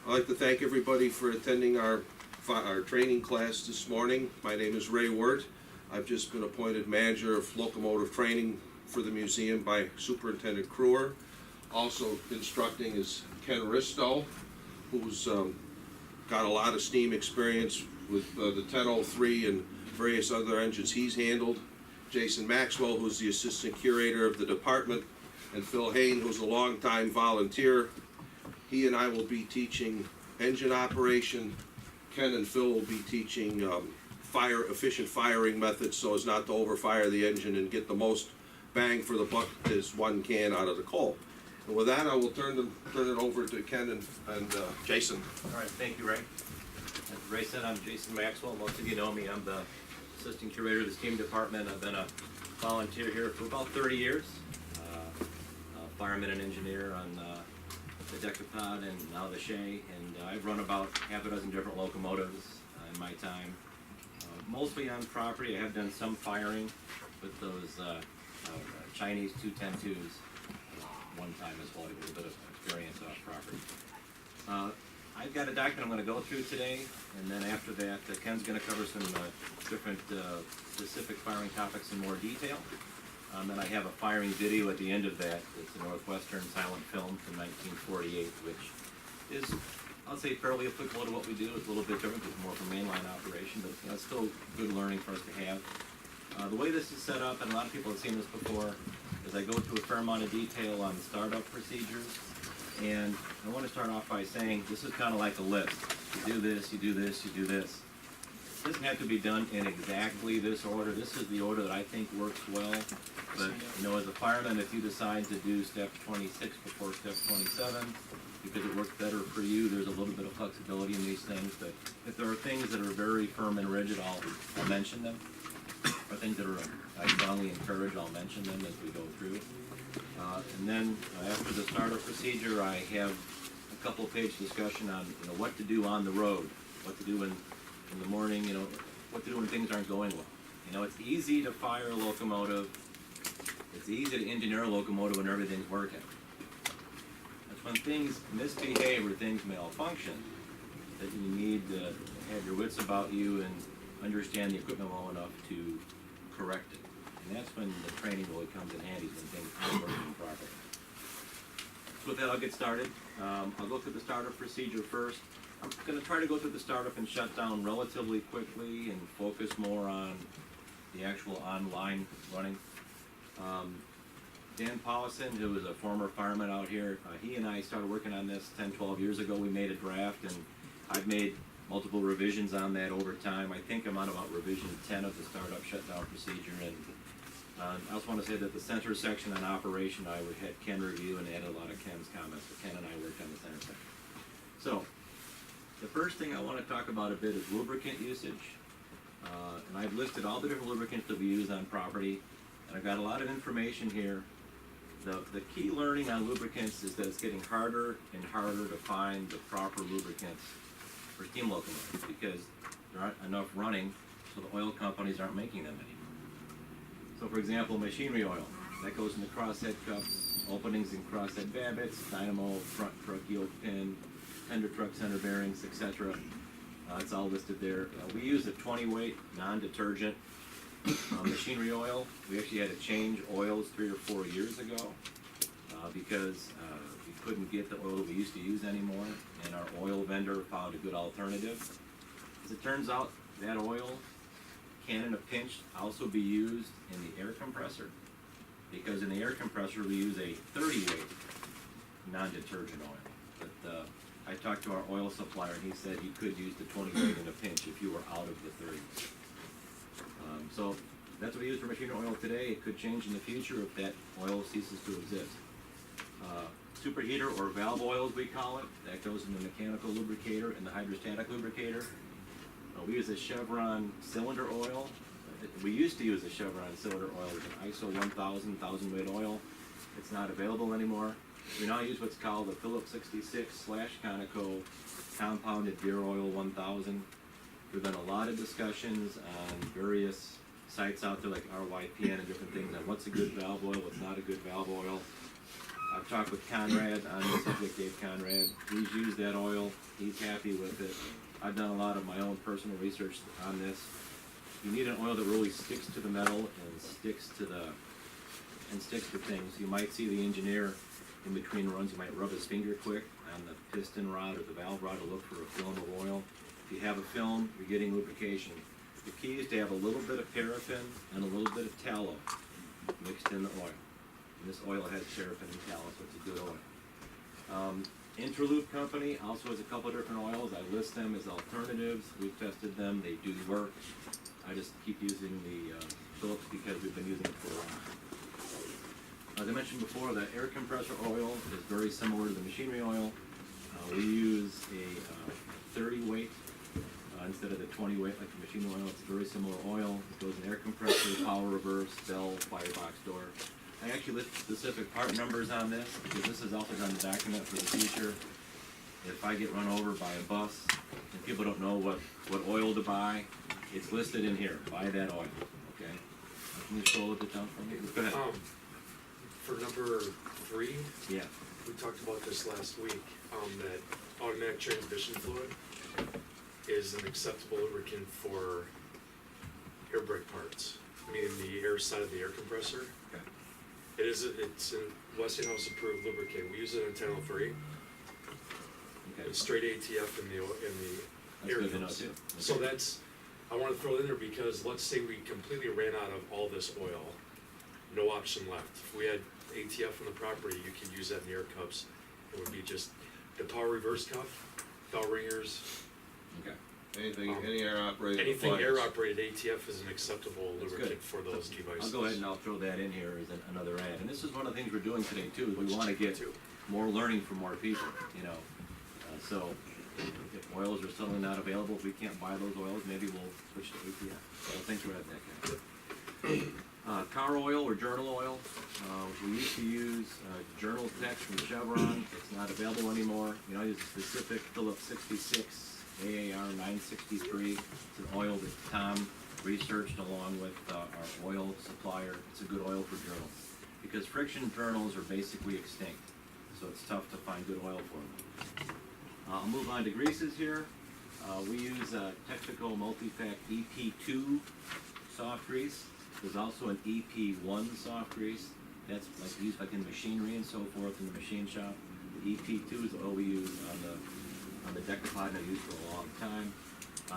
I'd like to thank everybody for attending our training class this morning. My name is Ray Wirt. I've just been appointed manager of locomotive training for the museum by Superintendent Kruer. Also instructing is Ken Risto, who's got a lot of steam experience with the 1003 and various other engines he's handled. Jason Maxwell, who's the assistant curator of the department, and Phil Hain, who's a longtime volunteer. He and I will be teaching engine operation. Ken and Phil will be teaching efficient firing methods so as not to overfire the engine and get the most bang for the buck as one can out of the coal. And with that, I will turn it over to Ken and Jason. All right, thank you, Ray. As Ray said, I'm Jason Maxwell. Most of you know me. I'm the assistant curator of the steam department. I've been a volunteer here for about 30 years. A fireman and engineer on the Decapod and now the Shea, and I've run about half a dozen different locomotives in my time. Mostly on property. I have done some firing with those Chinese 210-2s one time as well. I have a little bit of experience off property. I've got a document I'm going to go through today, and then after that, Ken's going to cover some different specific firing topics in more detail. Then I have a firing video at the end of that. It's a Northwestern silent film from 1948, which is, I'll say, fairly applicable to what we do. It's a little bit different because it's more of a mainline operation, but it's still good learning for us to have. The way this is set up, and a lot of people have seen this before, is I go through a fair amount of detail on the startup procedures. And I want to start off by saying this is kind of like a list. You do this, you do this, you do this. It doesn't have to be done in exactly this order. This is the order that I think works well. But, you know, as a fireman, if you decide to do step 26 before step 27, because it works better for you, there's a little bit of flexibility in these things. But if there are things that are very firm and rigid, I'll mention them. Or things that are I strongly encourage, I'll mention them as we go through. And then after the startup procedure, I have a couple page discussion on what to do on the road, what to do in the morning, what to do when things aren't going well. It's easy to fire a locomotive. It's easy to engineer a locomotive when everything's working. That's when things misbehave or things malfunction that you need to have your wits about you and understand the equipment well enough to correct it. And that's when the training really comes in handy, when things aren't working properly. So with that, I'll get started. I'll go through the startup procedure first. I'm going to try to go through the startup and shutdown relatively quickly and focus more on the actual online running. Dan Paulison, who is a former fireman out here, he and I started working on this 10, 12 years ago. We made a draft, and I've made multiple revisions on that over time. I think I'm on about revision 10 of the startup shutdown procedure. And I also want to say that the center section on operation, I had Ken review and add a lot of Ken's comments, but Ken and I worked on the center section. So, the first thing I want to talk about a bit is lubricant usage. And I've listed all the different lubricants that we use on property, and I've got a lot of information here. The key learning on lubricants is that it's getting harder and harder to find the proper lubricants for steam locomotives because there aren't enough running, so the oil companies aren't making them anymore. So for example, machinery oil, that goes in the crosshead cups, openings in crosshead babbits, dynamo, front truck yoke pin, tender truck center bearings, etc. It's all listed there. We use a 20 weight non-detergent machinery oil. We actually had to change oils 3 or 4 years ago because we couldn't get the oil that we used to use anymore, and our oil vendor found a good alternative. As it turns out, that oil can in a pinch also be used in the air compressor, because in the air compressor we use a 30 weight non-detergent oil. But I talked to our oil supplier and he said you could use the 20 weight in a pinch if you were out of the 30. So that's what we use for machinery oil today. It could change in the future if that oil ceases to exist. Superheater or valve oil as we call it, that goes in the mechanical lubricator and the hydrostatic lubricator. We use a Chevron cylinder oil. We used to use a Chevron cylinder oil with an ISO 1000 weight oil. It's not available anymore. We now use what's called the Phillips 66/Conoco compounded gear oil 1000. There's been a lot of discussions on various sites out there like RYPN and different things on what's a good valve oil, what's not a good valve oil. I've talked with Conrad on the subject, Dave Conrad. He's used that oil. He's happy with it. I've done a lot of my own personal research on this. You need an oil that really sticks to the metal and sticks to things. You might see the engineer in between runs. You might rub his finger quick on the piston rod or the valve rod to look for a film of oil. If you have a film, you're getting lubrication. The key is to have a little bit of paraffin and a little bit of tallow mixed in the oil. And this oil has paraffin and tallow, so it's a good oil. Interloop Company also has a couple of different oils. I list them as alternatives. We've tested them. They do work. I just keep using the Phillips because we've been using it for a while. As I mentioned before, the air compressor oil is very similar to the machinery oil. We use a 30 weight instead of the 20 weight like the machinery oil. It's a very similar oil. It goes in air compressor, power reverse, bell, firebox door. I actually list specific part numbers on this because this is also on the document for the future. If I get run over by a bus and people don't know what oil to buy, it's listed in here. Buy that oil. Okay. Can you scroll it down for me? Go ahead. For number 3, Yeah. we talked about this last week, that automatic transmission fluid is an acceptable lubricant for air brake parts, meaning the air side of the air compressor. Okay. It's a Westinghouse approved lubricant. We use it in 1003. Okay. It's straight ATF in the That's air good to know pumps. too. So Okay. I wanna throw it in there because let's say we completely ran out of all this oil, no option left. If we had ATF on the property, you could use that in the air cups. It would be just the power reverse cup, bell ringers, Okay. Any air operated anything appliance. air operated ATF is an acceptable That's lubricant good. for those devices. I'll go ahead and I'll throw that in here as another ad. And this is one of the things we're doing today too. Is we want to get Too. more learning from more people. You know, so if oils are suddenly not available, if we can't buy those oils, maybe we'll switch to ATF. So thanks for adding that, guys. Car oil or journal oil. We used to use Journal Tech from Chevron. It's not available anymore. You know, I use a specific Phillips 66 AAR 963. It's an oil that Tom researched along with our oil supplier. It's a good oil for journals because friction journals are basically extinct. So it's tough to find good oil for them. I'll move on to greases here. We use Texaco Multipack EP2 soft grease. There's also an EP1 soft grease. That's like used like in machinery and so forth in the machine shop. The EP2 is the oil we use on the Decapod and I've used for a long time.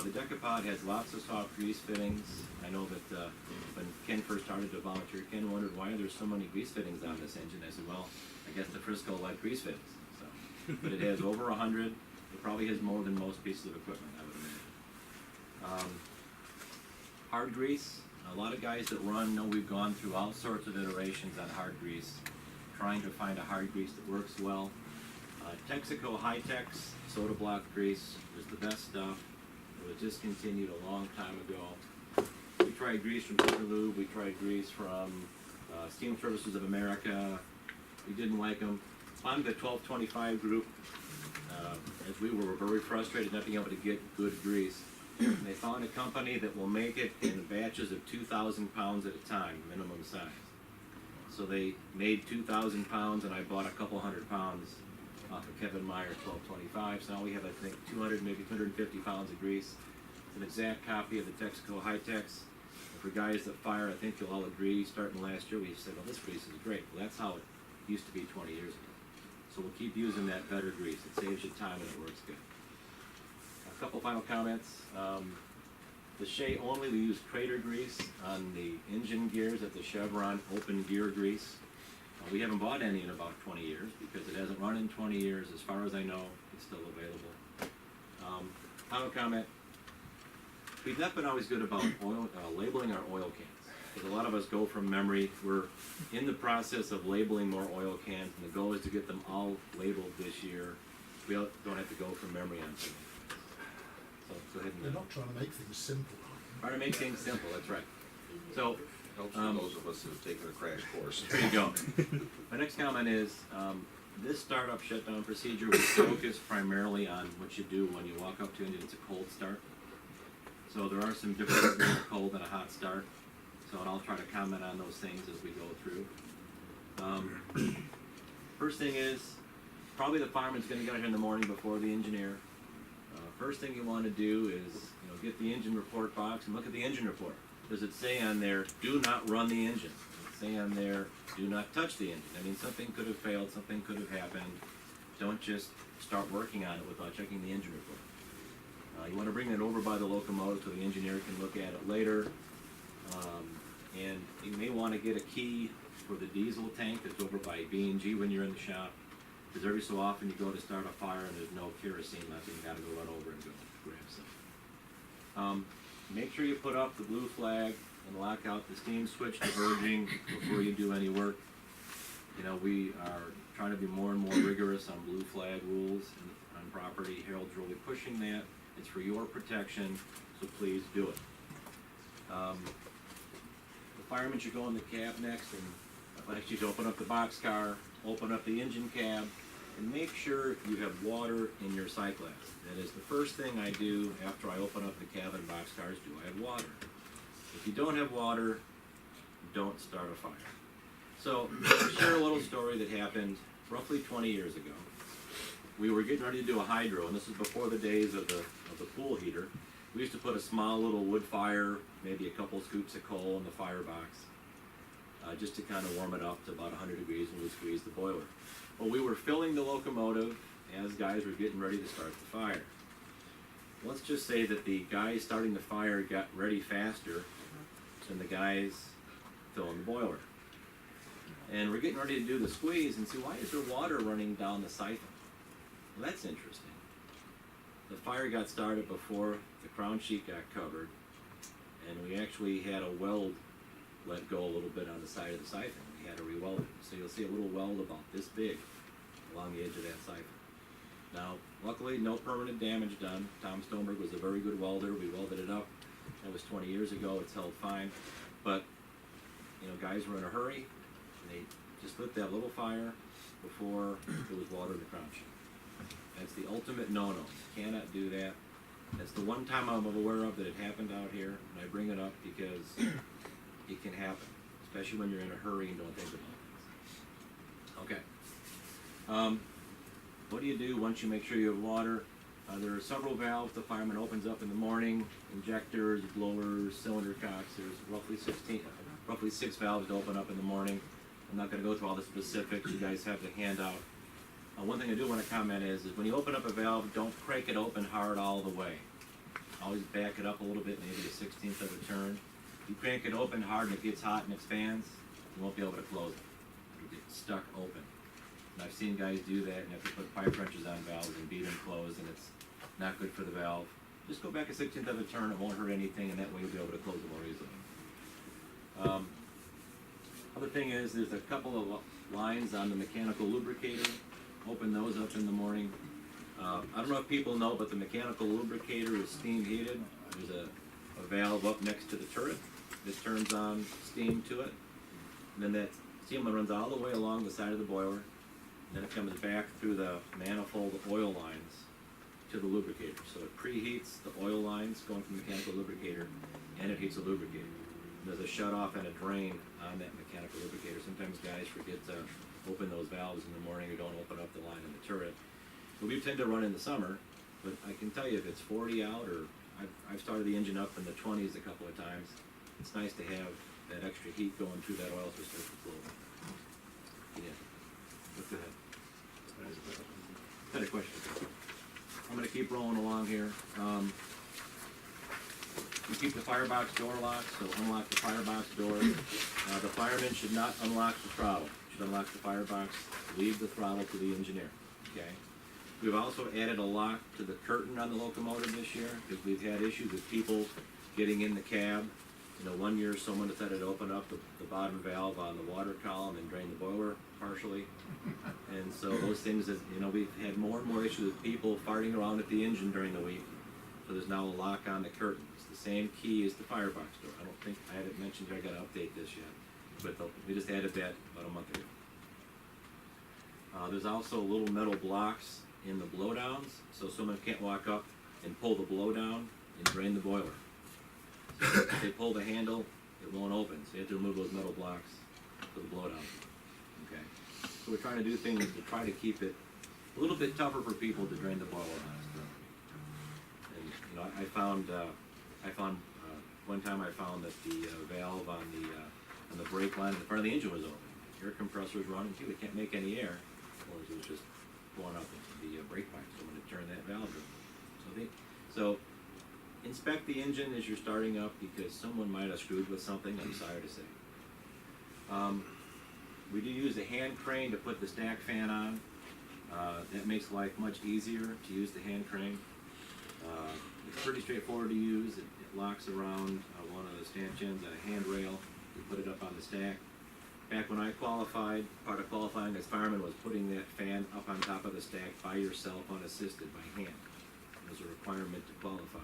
The Decapod has lots of soft grease fittings. I know that when Ken first started to volunteer, Ken wondered why there's so many grease fittings on this engine. I said, well, I guess the Frisco liked grease fittings. So, but it has over 100. It probably has more than most pieces of equipment, I would imagine. Hard grease. A lot of guys that run know we've gone through all sorts of iterations on hard grease, trying to find a hard grease that works well. Texaco High-Tex soda block grease was the best stuff. It was discontinued a long time ago. We tried grease from Interlube. We tried grease from Steam Services of America. We didn't like them. On the 1225 group, as we were very frustrated not being able to get good grease, they found a company that will make it in batches of 2,000 pounds at a time, minimum size. So they made 2,000 pounds, and I bought a couple hundred pounds off of Kevin Meyer 1225. So now we have, I think, 200, maybe 250 pounds of grease. It's an exact copy of the Texaco High-Tex. For guys that fire, I think you'll all agree, starting last year, we said, well, this grease is great. Well, that's how it used to be 20 years ago. So we'll keep using that better grease. It saves you time and it works good. A couple final comments. The Shea only, we use Crater grease on the engine gears at the Chevron open gear grease. We haven't bought any in about 20 years because it hasn't run in 20 years. As far as I know, it's still available. Final comment. We've not been always good about oil, labeling our oil cans. Because a lot of us go from memory. We're in the process of labeling more oil cans, and the goal is to get them all labeled this year. We don't have to go from memory on things. So go ahead and They're not trying to make things simple. try to make things simple. That's right. So Helps for those of us that have taken a crash course. there you go. My next comment is this startup shutdown procedure was focused primarily on what you do when you walk up to it. It's a cold start. So there are some differences between a cold and a hot start. So and I'll try to comment on those things as we go through. first thing is, probably the fireman's gonna get out here in the morning before the engineer. First thing you wanna do is, get the engine report box and look at the engine report. Does it say on there, do not run the engine? Does it say on there, do not touch the engine? I mean, something could have failed, something could have happened. Don't just start working on it without checking the engine report. You wanna bring that over by the locomotive so the engineer can look at it later. And you may wanna get a key for the diesel tank that's over by B&G when you're in the shop. Because every so often you go to start a fire and there's no kerosene left, and you gotta go run over and go grab some. Make sure you put up the blue flag and lock out the steam switch diverging before you do any work. We are trying to be more and more rigorous on blue flag rules on property. Harold's really pushing that. It's for your protection, so please do it. The fireman should go in the cab next and actually open up the boxcar, open up the engine cab, and make sure you have water in your cyclass. That is the first thing I do after I open up the cab and boxcars. Do I have water? If you don't have water, don't start a fire. So, I'll share a little story that happened roughly 20 years ago. We were getting ready to do a hydro, and this was before the days of the pool heater. We used to put a small little wood fire, maybe a couple scoops of coal in the firebox, just to kind of warm it up to about 100 degrees, and we'd squeeze the boiler. Well, we were filling the locomotive as guys were getting ready to start the fire. Let's just say that the guys starting the fire got ready faster than the guys filling the boiler. And we're getting ready to do the squeeze and see, why is there water running down the siphon? Well, that's interesting. The fire got started before the crown sheet got covered, and we actually had a weld let go a little bit on the side of the siphon. We had to re-weld it. So you'll see a little weld about this big along the edge of that siphon. Now, luckily, no permanent damage done. Tom Stoneberg was a very good welder. We welded it up. That was 20 years ago. It's held fine. But, guys were in a hurry. And they just lit that little fire before there was water in the crown sheet. That's the ultimate no-no. Cannot do that. That's the one time I'm aware of that it happened out here. And I bring it up because it can happen, especially when you're in a hurry and don't think about things. Okay. What do you do once you make sure you have water? There are several valves the fireman opens up in the morning: injectors, blowers, cylinder cocks. There's roughly 6 valves to open up in the morning. I'm not going to go through all the specifics. You guys have the handout. One thing I do want to comment is when you open up a valve, don't crank it open hard all the way. Always back it up a little bit, maybe a 1/16 of a turn. If you crank it open hard and it gets hot and expands, you won't be able to close it. It'll get stuck open. And I've seen guys do that and have to put pipe wrenches on valves and beat them closed, and it's not good for the valve. Just go back a 1/16 of a turn, it won't hurt anything, and that way you'll be able to close it more easily. Other thing is, there's a couple of lines on the mechanical lubricator. Open those up in the morning. I don't know if people know, but the mechanical lubricator is steam heated. There's a valve up next to the turret that turns on steam to it. And then that steam runs all the way along the side of the boiler. Then it comes back through the manifold oil lines to the lubricator. So it preheats the oil lines going from the mechanical lubricator, and it heats the lubricator. There's a shut-off and a drain on that mechanical lubricator. Sometimes guys forget to open those valves in the morning or don't open up the line in the turret. So we tend to run in the summer, but I can tell you if it's 40 out, or I've started the engine up in the 20s a couple of times, it's nice to have that extra heat going through that oil so it starts to flow. Yeah. Go ahead. Got a question. I'm going to keep rolling along here. You keep the firebox door locked, so unlock the firebox door. The fireman should not unlock the throttle. Should unlock the firebox, leave the throttle to the engineer. Okay. We've also added a lock to the curtain on the locomotive this year because we've had issues with people getting in the cab. One year someone decided to open up the bottom valve on the water column and drain the boiler partially. And so those things, we've had more and more issues with people farting around at the engine during the week. So there's now a lock on the curtain. It's the same key as the firebox door. I haven't mentioned I got to update this yet, but we just added that about a month ago. There's also little metal blocks in the blowdowns, so someone can't walk up and pull the blowdown and drain the boiler. So if they pull the handle, it won't open, so you have to remove those metal blocks for the blowdown. Okay. So we're trying to do things to try to keep it a little bit tougher for people to drain the boiler on us. And, you know, I found one time I found that the valve on the brake line in the front of the engine was open. Air compressor was running too, it can't make any air. Or it was just blowing up into the brake pipe, so I'm gonna turn that valve on. So inspect the engine as you're starting up, because someone might have screwed with something, I'm sorry to say. We do use a hand crane to put the stack fan on. That makes life much easier to use the hand crane. It's pretty straightforward to use. It locks around one of the stanchions and a handrail to put it up on the stack. Back when I qualified, part of qualifying as fireman was putting that fan up on top of the stack by yourself, unassisted, by hand. It was a requirement to qualify.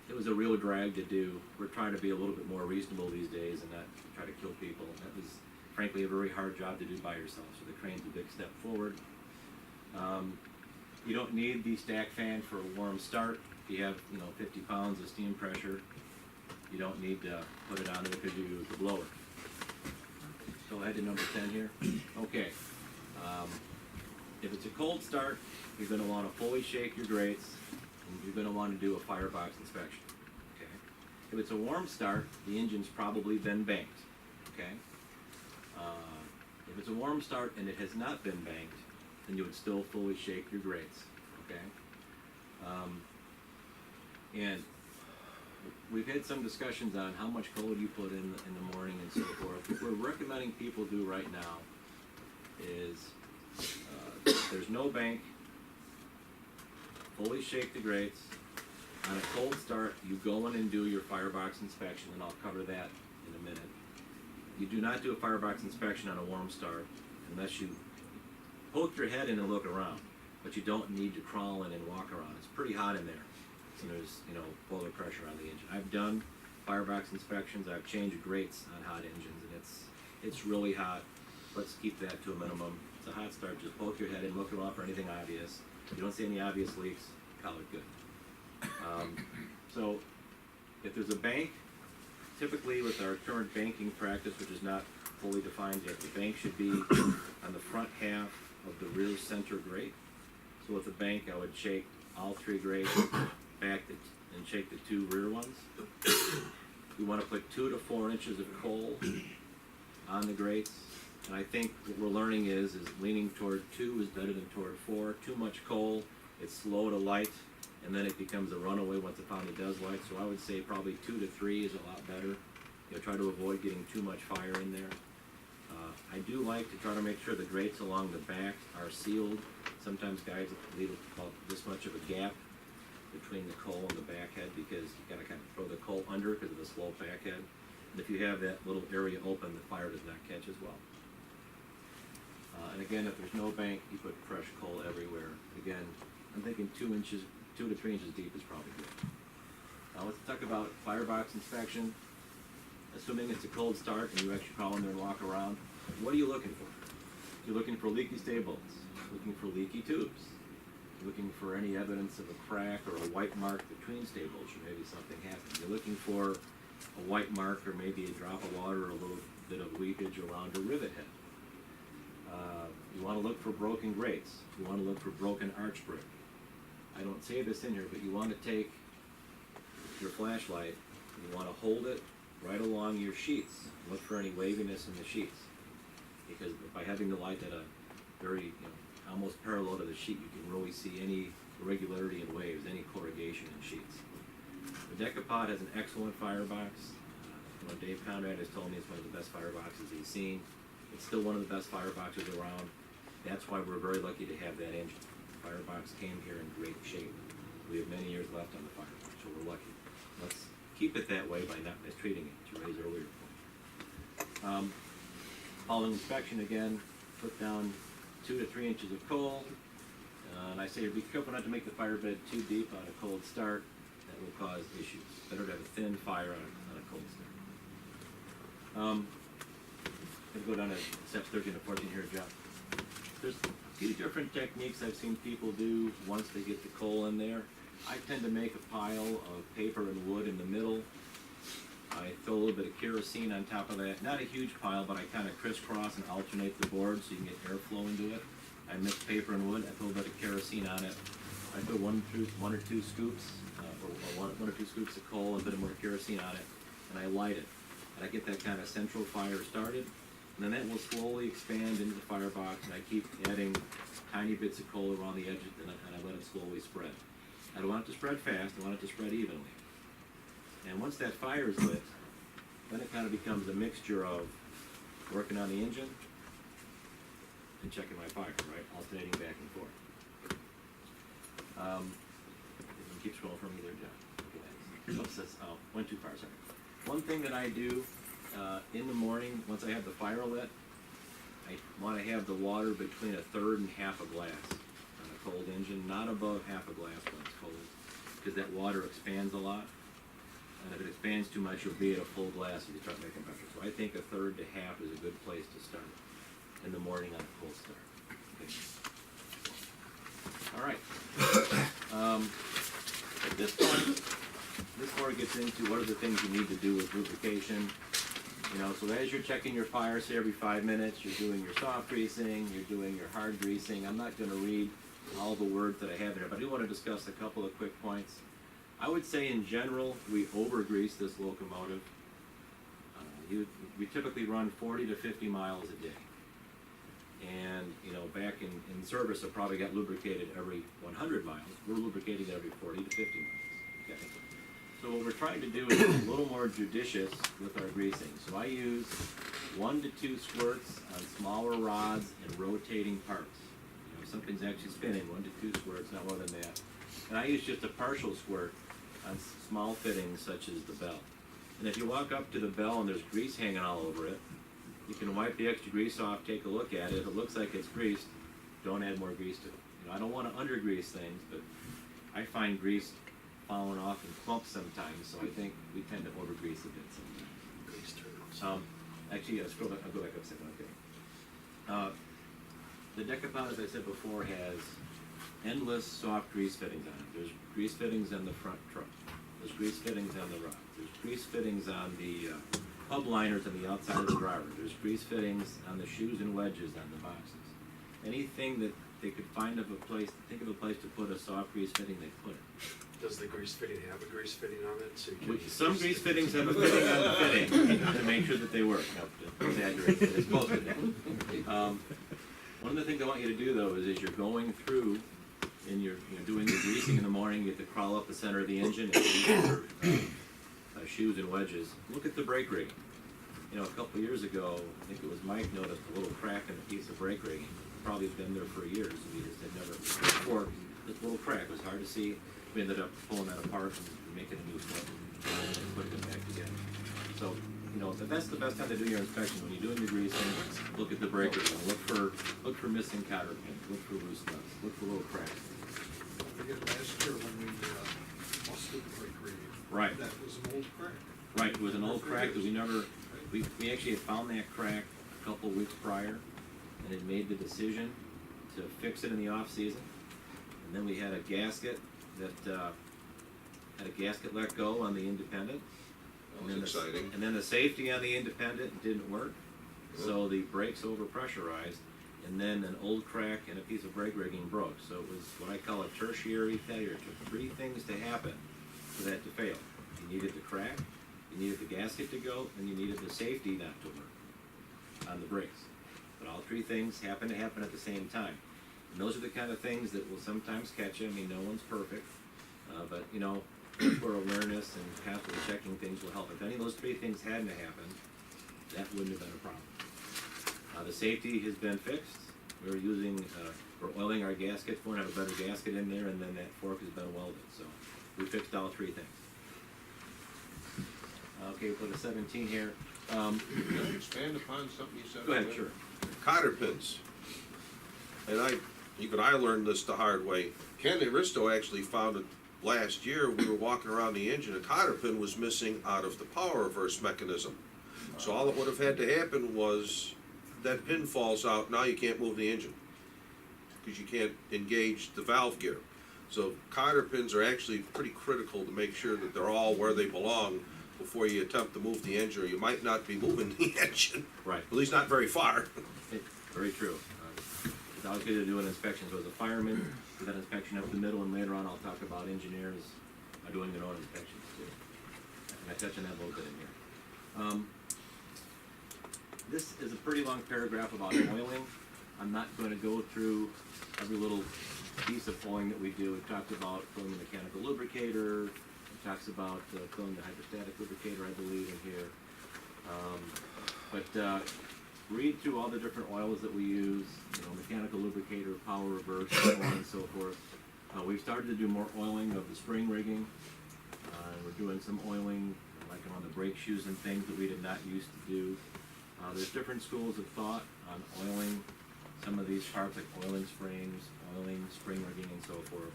It was a real drag to do. We're trying to be a little bit more reasonable these days and not try to kill people. That was, frankly, a very hard job to do by yourself, so the crane's a big step forward. You don't need the stack fan for a warm start. If you have, 50 pounds of steam pressure, you don't need to put it on there because you use the blower. Go ahead to number 10 here. Okay. If it's a cold start, you're going to want to fully shake your grates, and you're going to want to do a firebox inspection. Okay. If it's a warm start, the engine's probably been banked. Okay. If it's a warm start and it has not been banked, then you would still fully shake your grates. Okay. And we've had some discussions on how much coal you put in the morning and so forth. What we're recommending people do right now is there's no bank, fully shake the grates. On a cold start, you go in and do your firebox inspection, and I'll cover that in a minute. You do not do a firebox inspection on a warm start unless you poke your head in and look around, but you don't need to crawl in and walk around. It's pretty hot in there. So there's, boiler pressure on the engine. I've done firebox inspections. I've changed grates on hot engines, and it's really hot. Let's keep that to a minimum. It's a hot start. Just poke your head in, look around for anything obvious. If you don't see any obvious leaks, call it good. So if there's a bank, typically with our current banking practice, which is not fully defined yet, the bank should be on the front half of the rear center grate. So with the bank, I would shake all three grates back and shake the two rear ones. We want to put 2 to 4 inches of coal on the grates. And I think what we're learning is leaning toward 2 is better than toward 4. Too much coal, it's slow to light, and then it becomes a runaway once it finally does light. So I would say probably 2 to 3 is a lot better. Try to avoid getting too much fire in there. I do like to try to make sure the grates along the back are sealed. Sometimes guys leave about this much of a gap between the coal and the back head, because you gotta kind of throw the coal under because of the slow back head. And if you have that little area open, the fire does not catch as well. And again, if there's no bank, you put fresh coal everywhere. Again, I'm thinking 2 to 3 inches deep is probably good. Now let's talk about firebox inspection. Assuming it's a cold start and you actually crawl in there and walk around, what are you looking for? You're looking for leaky stables, looking for leaky tubes, looking for any evidence of a crack or a white mark between stables, or maybe something happened. You're looking for a white mark or maybe a drop of water or a little bit of leakage around a rivet head. You want to look for broken grates. You want to look for broken arch brick. I don't say this in here, but you want to take your flashlight and you want to hold it right along your sheets. Look for any waviness in the sheets, because by having the light at a very, almost parallel to the sheet, you can really see any irregularity in waves, any corrugation in sheets. The Decapod has an excellent firebox. Dave Conrad has told me it's one of the best fireboxes he's seen. It's still one of the best fireboxes around. That's why we're very lucky to have that engine. The firebox came here in great shape. We have many years left on the firebox, so we're lucky. Let's keep it that way by not mistreating it, to Ray's earlier point. Following inspection again, put down 2 to 3 inches of coal. And I say be careful not to make the fire bed too deep on a cold start. That will cause issues. Better to have a thin fire on a cold start. I'm going to go down to steps 13 to 14 here, Jeff. There's a few different techniques I've seen people do once they get the coal in there. I tend to make a pile of paper and wood in the middle. I throw a little bit of kerosene on top of that, not a huge pile, but I kind of crisscross and alternate the board so you can get airflow into it. I mix paper and wood, I throw a bit of kerosene on it. I throw one or two scoops, or one or two scoops of coal, and a bit more kerosene on it, and I light it. And I get that kind of central fire started, and then that will slowly expand into the firebox, and I keep adding tiny bits of coal around the edges, and I let it slowly spread. I don't want it to spread fast, I want it to spread evenly. And once that fire is lit, then it kind of becomes a mixture of working on the engine and checking my fire, right? Alternating back and forth. You can keep scrolling from me there, John. Okay, oops, that's, went too far, sorry. One thing that I do in the morning, once I have the fire lit, I want to have the water between a third and half a glass on a cold engine, not above half a glass when it's cold, because that water expands a lot. And if it expands too much, you'll be at a full glass if you start making pressure. So I think a third to half is a good place to start in the morning on a cold start. Okay. All right. At this point, this part gets into what are the things you need to do with lubrication. You know, so as you're checking your fire, say every 5 minutes, you're doing your soft greasing, you're doing your hard greasing. I'm not going to read all the words that I have here, but I do want to discuss a couple of quick points. I would say in general, we over-grease this locomotive. We typically run 40 to 50 miles a day. And, you know, back in service, it probably got lubricated every 100 miles. We're lubricating every 40 to 50 miles, okay? So what we're trying to do is be a little more judicious with our greasing. So I use 1 to 2 squirts on smaller rods and rotating parts. You know, if something's actually spinning, 1 to 2 squirts, not more than that. And I use just a partial squirt on small fittings such as the bell. And if you walk up to the bell and there's grease hanging all over it, you can wipe the extra grease off, take a look at it. If it looks like it's greased, don't add more grease to it. You know, I don't want to under-grease things, but I find grease falling off in clumps sometimes, so I think we tend to over-grease a bit sometimes. Grease turtles. Actually, scroll back, I'll go back up a second, okay. The Decapod, as I said before, has endless soft grease fittings on it. There's grease fittings on the front truck. There's grease fittings on the rod. There's grease fittings on the hub liners on the outside of the driver. There's grease fittings on the shoes and wedges on the boxes. Anything that they could think of a place to put a soft grease fitting, they put it. Does the grease fitting have a grease fitting on it? So you can Some grease fittings have a fitting on the fitting to make sure that they work. No, to exaggerate, but it's supposed to. One of the things I want you to do though is as you're going through and you're doing your greasing in the morning, you have to crawl up the center of the engine and grease your shoes and wedges. Look at the brake rigging. You know, a couple of years ago, I think it was Mike noticed a little crack in a piece of brake rigging. Probably been there for years, and we just had never before. This little crack was hard to see. We ended up pulling that apart and making a new foot and putting it back together. So, you know, that's the best time to do your inspection. When you're doing your greasing, look at the brake rigging. Look for missing cotter pins. Look for loose nuts. Look for little cracks. I forget last year when we lost the brake reading. Right. That was an old crack. Right, it was an old crack that we actually had found that crack a couple of weeks prior and had made the decision to fix it in the off season. And then we had a gasket that let go on the independent. That was exciting. And then the safety on the independent didn't work. So the brakes over pressurized, and then an old crack and a piece of brake rigging broke. So it was what I call a tertiary failure. It took 3 things to happen for that to fail. You needed the crack, you needed the gasket to go, and you needed the safety not to work on the brakes. But all 3 things happen to happen at the same time. And those are the kind of things that will sometimes catch you. I mean, no one's perfect, but you know, that's where awareness and constantly checking things will help. If any of those 3 things hadn't happened, that wouldn't have been a problem. The safety has been fixed. We're oiling our gaskets. We're gonna have a better gasket in there, and then that fork has been welded. So we fixed all 3 things. Okay, we'll put a 17 here. Can you expand upon something you said? Go ahead, sure. Cotter pins. And I learned this the hard way. Ken Aristo actually found it last year. We were walking around the engine, a cotter pin was missing out of the power reverse mechanism. So all that would have had to happen was that pin falls out, now you can't move the engine because you can't engage the valve gear. So cotter pins are actually pretty critical to make sure that they're all where they belong before you attempt to move the engine, or you might not be moving the engine, Right. at least not very far. Very true. I was going to do an inspection, so as a fireman, do that inspection up the middle, and later on I'll talk about engineers doing their own inspections too. And I touch on that a little bit in here. This is a pretty long paragraph about oiling. I'm not going to go through every little piece of oiling that we do. It talks about filling the mechanical lubricator. It talks about filling the hydrostatic lubricator, I believe, in here. But read through all the different oils that we use, mechanical lubricator, power reverse, so on and so forth. We've started to do more oiling of the spring rigging. We're doing some oiling, like on the brake shoes and things that we did not used to do. There's different schools of thought on oiling some of these parts, like oiling springs, oiling spring rigging, and so forth.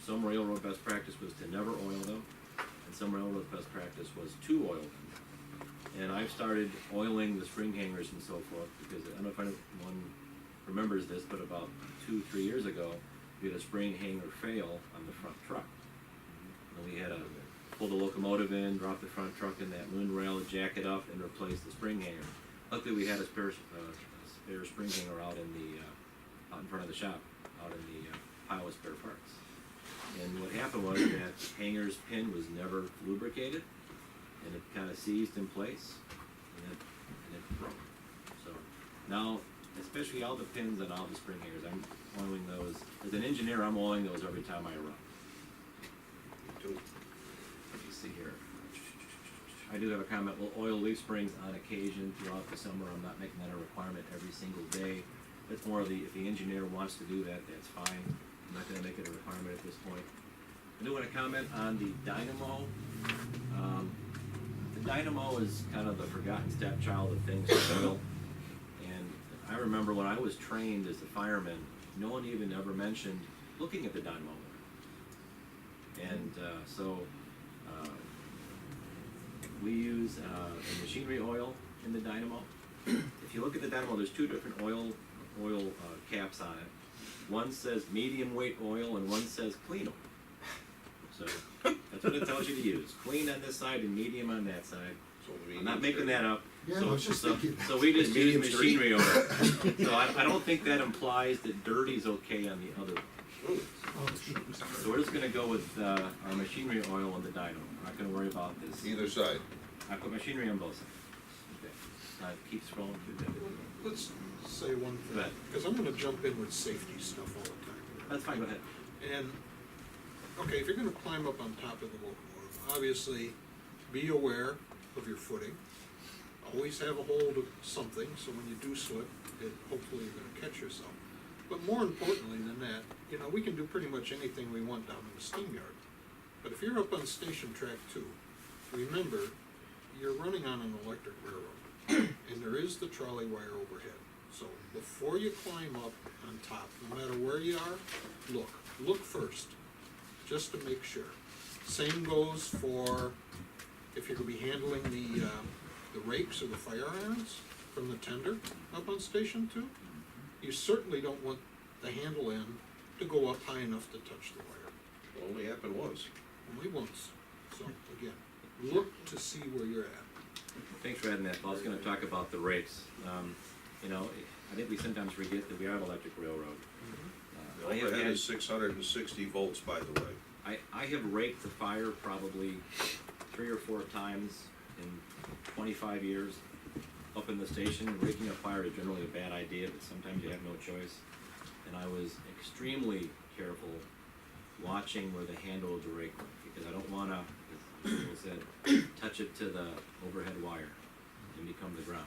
Some railroad best practice was to never oil them, and some railroad best practice was to oil them. And I've started oiling the spring hangers and so forth, because I don't know if anyone remembers this, but about 2-3 years ago, we had a spring hanger fail on the front truck. And we had to pull the locomotive in, drop the front truck in that moon rail, jack it up, and replace the spring hanger. Luckily, we had a spare spring hanger out in front of the shop, out in the pile of spare parts. And what happened was that hanger's pin was never lubricated, and it kind of seized in place, and it broke. So now, especially all the pins and all the spring hangers, I'm oiling those. As an engineer, I'm oiling those every time I run. Let me see here. I do have a comment. We'll oil leaf springs on occasion throughout the summer. I'm not making that a requirement every single day. It's more of if the engineer wants to do that, that's fine. I'm not going to make it a requirement at this point. I do want to comment on the dynamo. The dynamo is kind of the forgotten stepchild of things to oil. And I remember when I was trained as a fireman, no one even ever mentioned looking at the dynamo. And so we use a machinery oil in the dynamo. If you look at the dynamo, there's two different oil caps on it. One says medium weight oil and one says clean oil. So that's what it tells you to use. Clean on this side and medium on that side. So I'm not making that up. Yeah, So, I was just so, thinking. so we just use Medium's machinery oil. So I don't think that implies that dirty's okay on the other one. Oh, shoot. So we're just gonna go with our machinery oil on the dynamo. We're not gonna worry about this. Either side. I put machinery on both sides. Okay. Keep scrolling through that. Let's say one Go thing, ahead. because I'm gonna jump in with safety stuff all the time. That's fine, go ahead. And, okay, if you're gonna climb up on top of the locomotive, obviously, be aware of your footing. Always have a hold of something, so when you do slip, hopefully you're gonna catch yourself. But more importantly than that, we can do pretty much anything we want down in the steam yard. But if you're up on station track 2, remember, you're running on an electric railroad, and there is the trolley wire overhead. So before you climb up on top, no matter where you are, look first, just to make sure. Same goes for if you're gonna be handling the rakes or the fire irons from the tender up on station 2. You certainly don't want the handle end to go up high enough to touch the wire. It only happened once. Only once. So again, look to see where you're at. Thanks for adding that. I was gonna talk about the rakes. I think we sometimes forget that we are an electric railroad. The overhead is 660 volts, by the way. I have raked the fire probably 3 or 4 times in 25 years up in the station. Raking a fire is generally a bad idea, but sometimes you have no choice. And I was extremely careful watching where the handle of the rake went, because I don't wanna, as people said, touch it to the overhead wire and become the ground.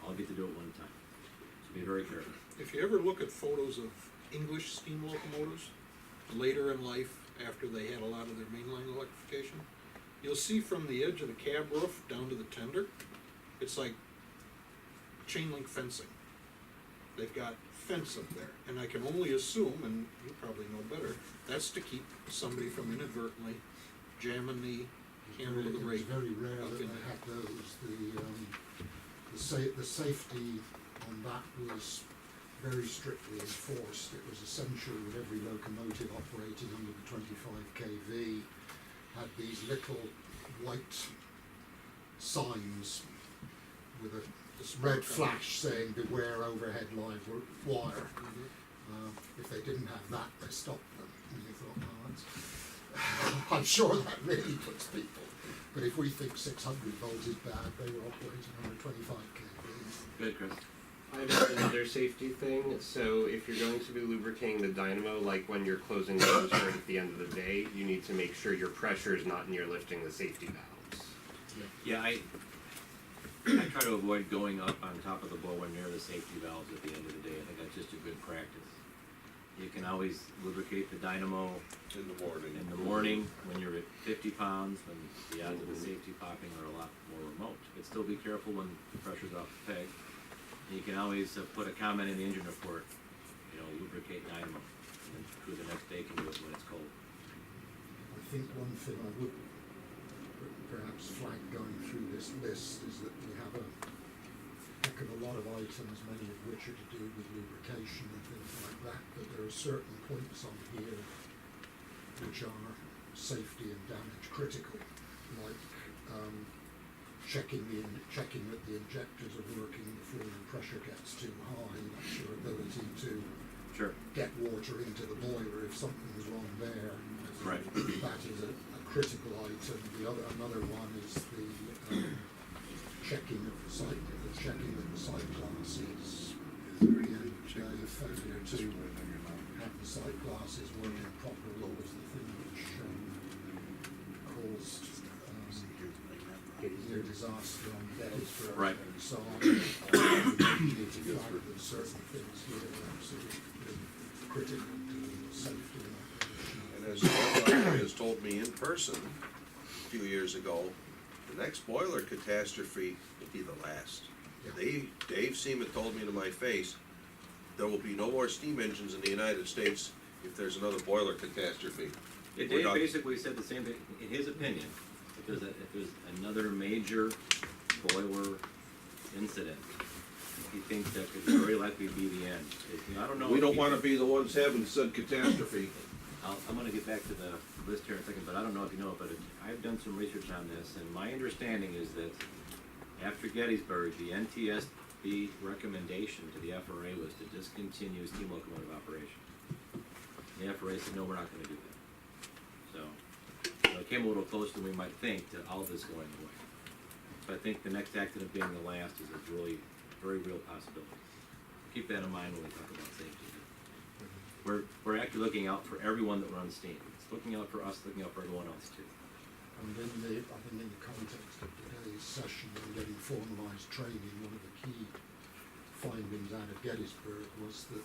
I'll get to do it one time. So be very careful. If you ever look at photos of English steam locomotives later in life, after they had a lot of their mainline electrification, you'll see from the edge of the cab roof down to the tender, it's like chain link fencing. They've got fence up there, and I can only assume, and you probably know better, that's to keep somebody from inadvertently jamming the handle of the rake. It was very rare up that in they there. had those. The safety on that was very strictly enforced. It was essential that every locomotive operating under the 25 kV had these little white signs with a this red flash saying beware overhead live wire. If they didn't have that, they stopped them. And you thought, oh, that's I'm sure that really puts people. But if we think 600 volts is bad, they were operating on a 25 kV. Good, Chris. I have another safety thing. So if you're going to be lubricating the dynamo, like when you're closing doors or at the end of the day, you need to make sure your pressure is not near lifting the safety valves. Yeah, I try to avoid going up on top of the blower near the safety valves at the end of the day. I think that's just a good practice. You can always lubricate the dynamo In the morning. in the morning when you're at 50 pounds, when the odds of the safety popping are a lot more remote. But still be careful when the pressure's off the peg. And you can always put a comment in the engine report, lubricate dynamo. And then crew the next day can do it when it's cold. I think one thing I would perhaps flag going through this list is that we have a heck of a lot of items, many of which are to do with lubrication and things like that, but there are certain points on here which are safety and damage critical, like checking that the injectors are working before the pressure gets too high. That's your ability to Sure. get water into the boiler if something's wrong there. Right. That is a critical item. Another one is the checking of the sight glasses. And failure to have the sight glasses working properly was the thing which caused near disaster on Gettysburg. Right. So we need to flag that certain things here are absolutely critical to safety and operation. And as the boiler has told me in person a few years ago, the next boiler catastrophe will be the last. Dave Seaman told me to my face, there will be no more steam engines in the United States if there's another boiler catastrophe. Yeah, We're Dave not- basically said the same thing. In his opinion, if there's another major boiler incident, he thinks that could very likely be the end. I don't know. We if don't he- wanna be the ones having said catastrophe. I'm gonna get back to the list here in a second, but I don't know if you know it, but I've done some research on this, and my understanding is that after Gettysburg, the NTSB recommendation to the FRA was to discontinue steam locomotive operation. The FRA said, no, we're not gonna do that. So, it came a little closer than we might think to all this going away. So I think the next accident being the last is a really, very real possibility. Keep that in mind when we talk about safety. We're actually looking out for everyone that runs steam. It's looking out for us, looking out for everyone else too. And I think in the context of today's session on getting formalised training, one of the key findings out of Gettysburg was that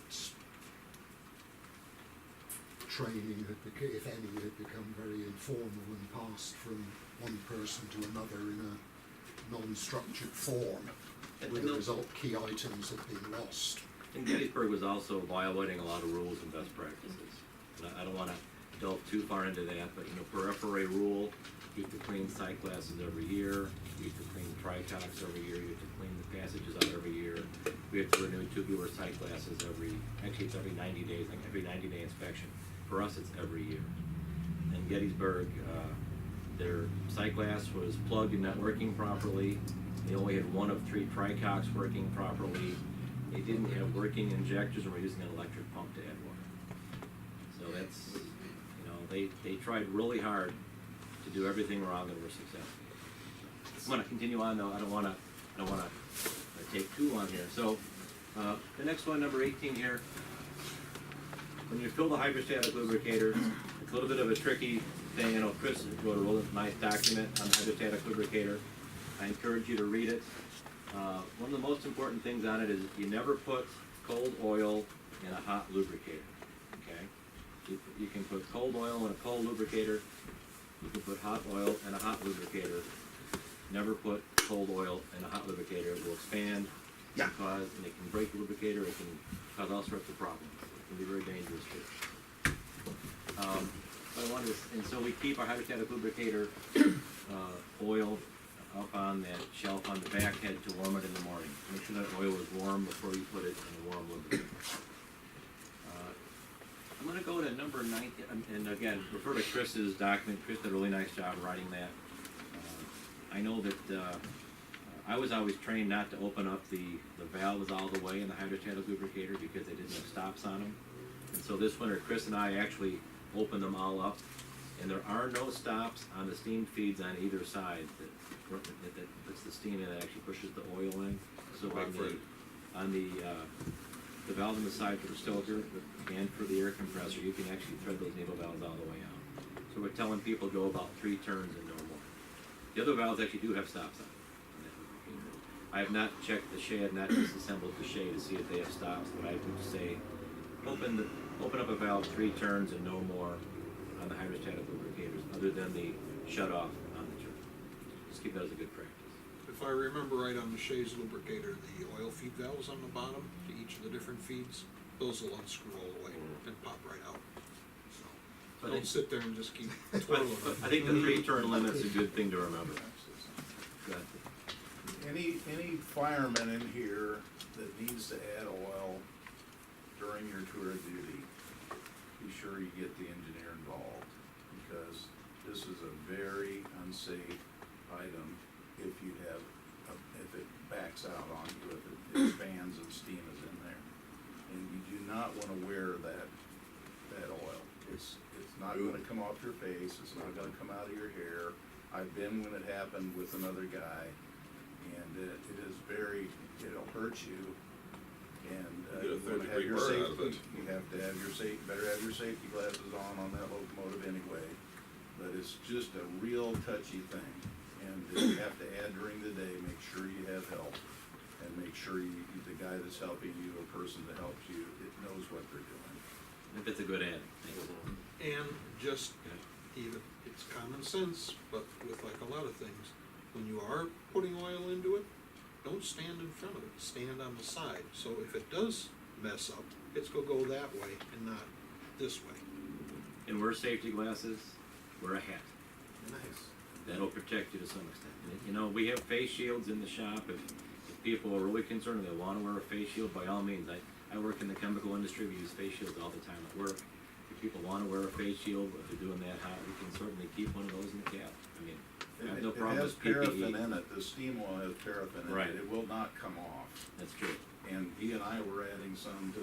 training had if any, had become very informal and passed from one person to another in a non-structured form. With the result, key items had been lost. And Gettysburg was also violating a lot of rules and best practices. And I don't want to delve too far into that, but per FRA rule, you have to clean sight glasses every year, you have to clean tricox every year, you have to clean the passages out every year. We have to renew tubular sight glasses it's every 90 days, like every 90-day inspection. For us, it's every year. In Gettysburg, their sight glass was plugged and not working properly. They only had one of 3 tricox working properly. They didn't have working injectors and were using an electric pump to add water. So that's, they tried really hard to do everything wrong and were successful. I'm going to continue on though. I don't want to take too long here. So the next one, number 18 here. When you fill the hydrostatic lubricator, it's a little bit of a tricky thing. Chris wrote a really nice document on hydrostatic lubricator. I encourage you to read it. One of the most important things on it is you never put cold oil in a hot lubricator. Okay, you can put cold oil in a cold lubricator. You can put hot oil in a hot lubricator. Never put cold oil in a hot lubricator. It will expand. It can break the lubricator. It can cause all sorts of problems. It can be very dangerous too. And so we keep our hydrostatic lubricator oil up on that shelf on the back head to warm it in the morning. Make sure that oil is warm before you put it in a warm lubricator. I'm going to go to number 9, and again, refer to Chris's document. Chris did a really nice job writing that. I know that, I was always trained not to open up the valves all the way in the hydrostatic lubricator because they didn't have stops on them. And so this winter, Chris and I actually opened them all up, and there are no stops on the steam feeds on either side that puts the steam in, that actually pushes the oil in. So on the valve on the side for the stoker and for the air compressor, you can actually thread those needle valves all the way out. So we're telling people go about 3 turns and no more. The other valves actually do have stops on them. I have not checked the shade, I have not disassembled the shade to see if they have stops, but I would say open up a valve 3 turns and no more on the hydrostatic lubricators, other than the shut off on the turn. Just keep that as a good practice. If I remember right on the Shays lubricator, the oil feed valves on the bottom to each of the different feeds, those will unscrew all the way and pop right out. So, But don't I- sit there and just keep But twirling I it. think the 3-turn limit's a good thing to remember. Go ahead. Any fireman in here that needs to add oil during your tour of duty, be sure you get the engineer involved, because this is a very unsafe item if you have, if it backs out on you, if it expands and steam is in there. And you do not wanna wear that oil. It's not gonna come off your face, it's not gonna come out of your hair. I've been when it happened with another guy, and it is very, it'll hurt you. And You get a you wanna third-degree have your burn out of safety, it. you have to have your better have your safety glasses on that locomotive anyway. But it's just a real touchy thing, and if you have to add during the day, make sure you have help. And make sure the guy that's helping you, or person that helps you, it knows what they're doing. I think that's a good ad. Thank you. And just Okay. even, it's common sense, but with like a lot of things, when you are putting oil into it, don't stand in front of it, stand on the side. So if it does mess up, it's gonna go that way and not this way. And wear safety glasses, wear a hat. Nice. That'll protect you to some extent. And, you know, we have face shields in the shop. If people are really concerned and they wanna wear a face shield, by all means, I work in the chemical industry, we use face shields all the time at work. If people wanna wear a face shield, if they're doing that hot, we can certainly keep one of those in the cab. I mean, I have no problem with It has PPE. paraffin in it, the steam oil has paraffin in Right. it, it will not come off. That's true. And he and I were adding some to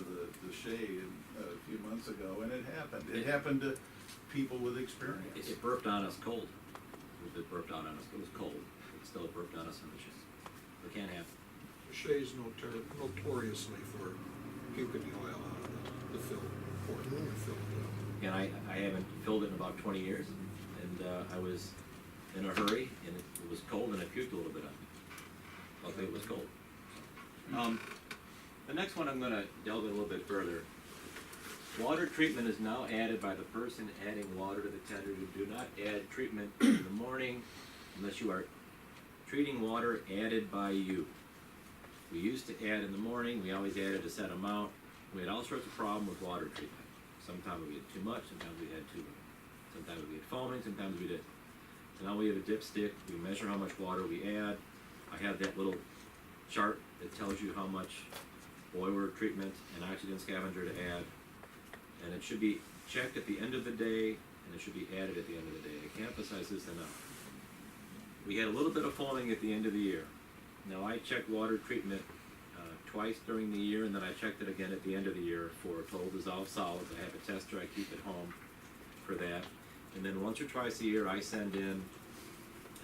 the shade a few months ago, and it happened. It happened to people with experience. It burped on us cold. It burped on us, it was cold. It still burped on us in the shade. It can't happen. Shay's notoriously for puking the oil out of the filled port, the filled, And I haven't filled it in about 20 years, and I was in a hurry, and it was cold, and I puked a little bit on it. Luckily, it was cold. The next one I'm gonna delve in a little bit further. Water treatment is now added by the person adding water to the tender. You do not add treatment in the morning unless you are treating water added by you. We used to add in the morning, we always added a set amount. We had all sorts of problems with water treatment. Sometimes we had too much, sometimes we had too little. Sometimes we had foaming, sometimes we didn't. So now we have a dipstick, we measure how much water we add. I have that little chart that tells you how much boiler treatment and oxygen scavenger to add. And it should be checked at the end of the day, and it should be added at the end of the day. I can't emphasize this enough. We had a little bit of foaming at the end of the year. Now, I check water treatment twice during the year, and then I checked it again at the end of the year for total dissolved solids. I have a tester I keep at home for that. And then once or twice a year, I send in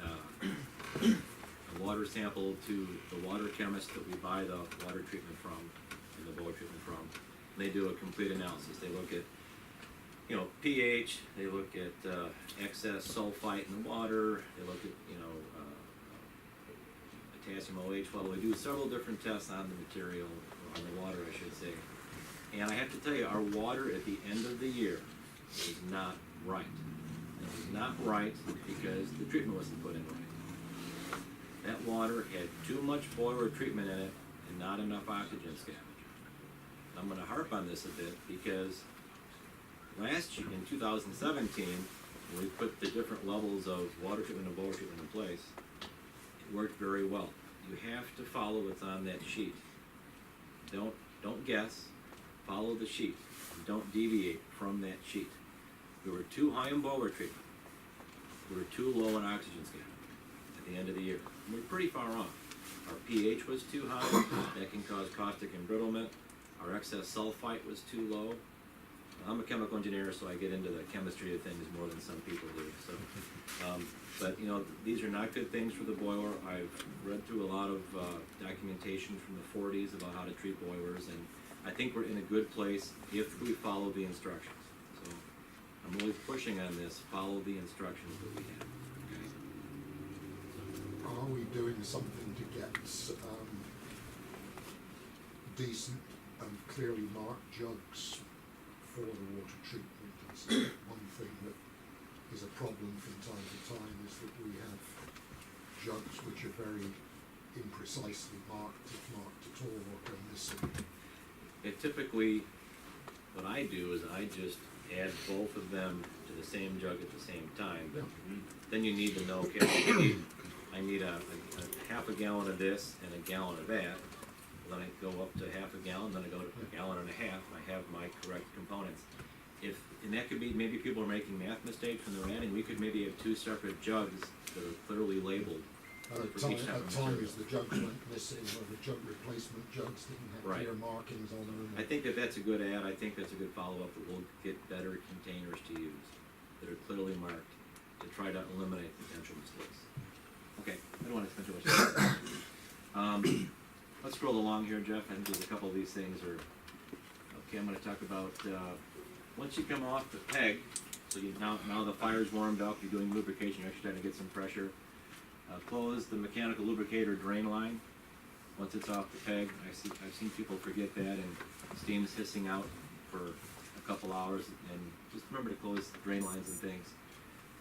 a water sample to the water chemist that we buy the water treatment from, and the boiler treatment from. And they do a complete analysis. They look at, you know, pH, they look at excess sulfite in the water, they look at, you know, potassium OH level. They do several different tests on the material, or on the water, I should say. And I have to tell you, our water at the end of the year is not right. It is not right because the treatment wasn't put in right. That water had too much boiler treatment in it and not enough oxygen scavenger. I'm going to harp on this a bit because last year, in 2017, when we put the different levels of water treatment and boiler treatment in place, it worked very well. You have to follow what's on that sheet. Don't guess. Follow the sheet. Don't deviate from that sheet. We were too high in boiler treatment. We were too low in oxygen scavenger. At the end of the year. We're pretty far off. Our pH was too high, that can cause caustic embrittlement. Our excess sulfite was too low. I'm a chemical engineer, so I get into the chemistry of things more than some people do, so. But, you know, these are not good things for the boiler. I've read through a lot of documentation from the 40s about how to treat boilers, and I think we're in a good place if we follow the instructions. So I'm really pushing on this, follow the instructions that we have. Are we doing something to get decent and clearly marked jugs for the water treatment? It's one thing that is a problem from time to time, is that we have jugs which are very imprecisely marked, if marked at all, or go missing. Typically, what I do is I just add both of them to the same jug at the same time. But then you need to know, okay, I need a half a gallon of this and a gallon of that. Then I go up to half a gallon, then I go to a gallon and a half. I have my correct components. And that could be, maybe people are making math mistakes when they're adding. We could maybe have two separate jugs that are clearly labeled. At times the jugs went missing, or the jug replacement jugs didn't have Right. clear markings on them. I think that that's a good add. I think that's a good follow-up, that we'll get better containers to use that are clearly marked to try to eliminate potential mistakes. Okay, I don't want to spend too much time. Let's scroll along here, Jeff. I think there's a couple of these things are, okay, I'm gonna talk about, once you come off the peg, so now the fire's warmed up, you're doing lubrication, you're actually trying to get some pressure. Close the mechanical lubricator drain line. Once it's off the peg, I've seen people forget that, and steam's hissing out for a couple hours, and just remember to close the drain lines and things.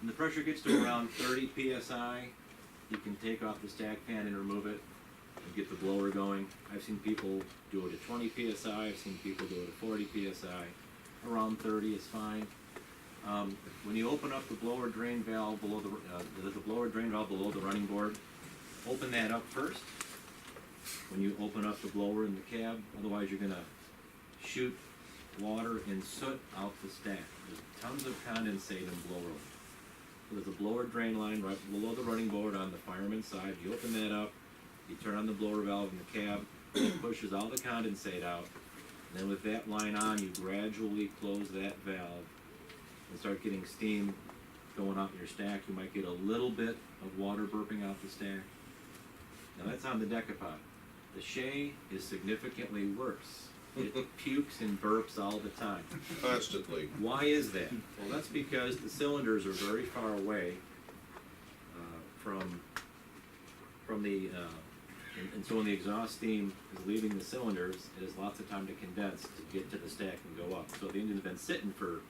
When the pressure gets to around 30 psi, you can take off the stack pan and remove it and get the blower going. I've seen people do it at 20 psi, I've seen people do it at 40 psi. Around 30 is fine. When you open up the blower drain valve below the blower drain valve below the running board, open that up first. When you open up the blower in the cab, otherwise you're gonna shoot water and soot out the stack. There's tons of condensate in blower oil. So there's a blower drain line right below the running board on the fireman's side. You open that up, you turn on the blower valve in the cab, it pushes all the condensate out. And then with that line on, you gradually close that valve and start getting steam going out in your stack. You might get a little bit of water burping out the stack. Now that's on the decapod. The Shea is significantly worse. It pukes and burps all the time. Constantly. Why is that? Well, that's because the cylinders are very far away from the, and so when the exhaust steam is leaving the cylinders, it has lots of time to condense to get to the stack and go up. So the engine's been sitting for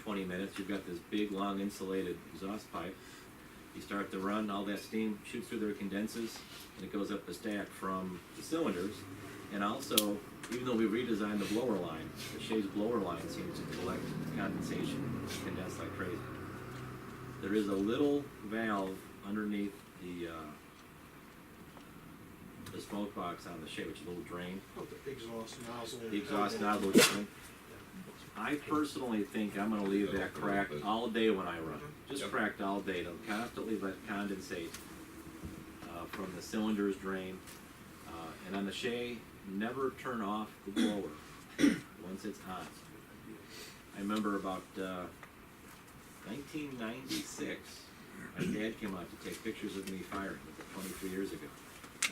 20 minutes, you've got this big, long, insulated exhaust pipe. You start the run, all that steam shoots through there, condenses, and it goes up the stack from the cylinders. And also, even though we redesigned the blower line, the Shea's blower line seems to collect condensation, condense like crazy. There is a little valve underneath the smoke box on the Shea, which is a little drain. Oh, the exhaust nozzle. The exhaust nozzle drain. I personally think I'm gonna leave that cracked all day when I run. Just cracked all day. It'll constantly let condensate from the cylinders drain. And on the Shea, never turn off the blower once it's on. I remember about 1996, my dad came out to take pictures of me firing 23 years ago.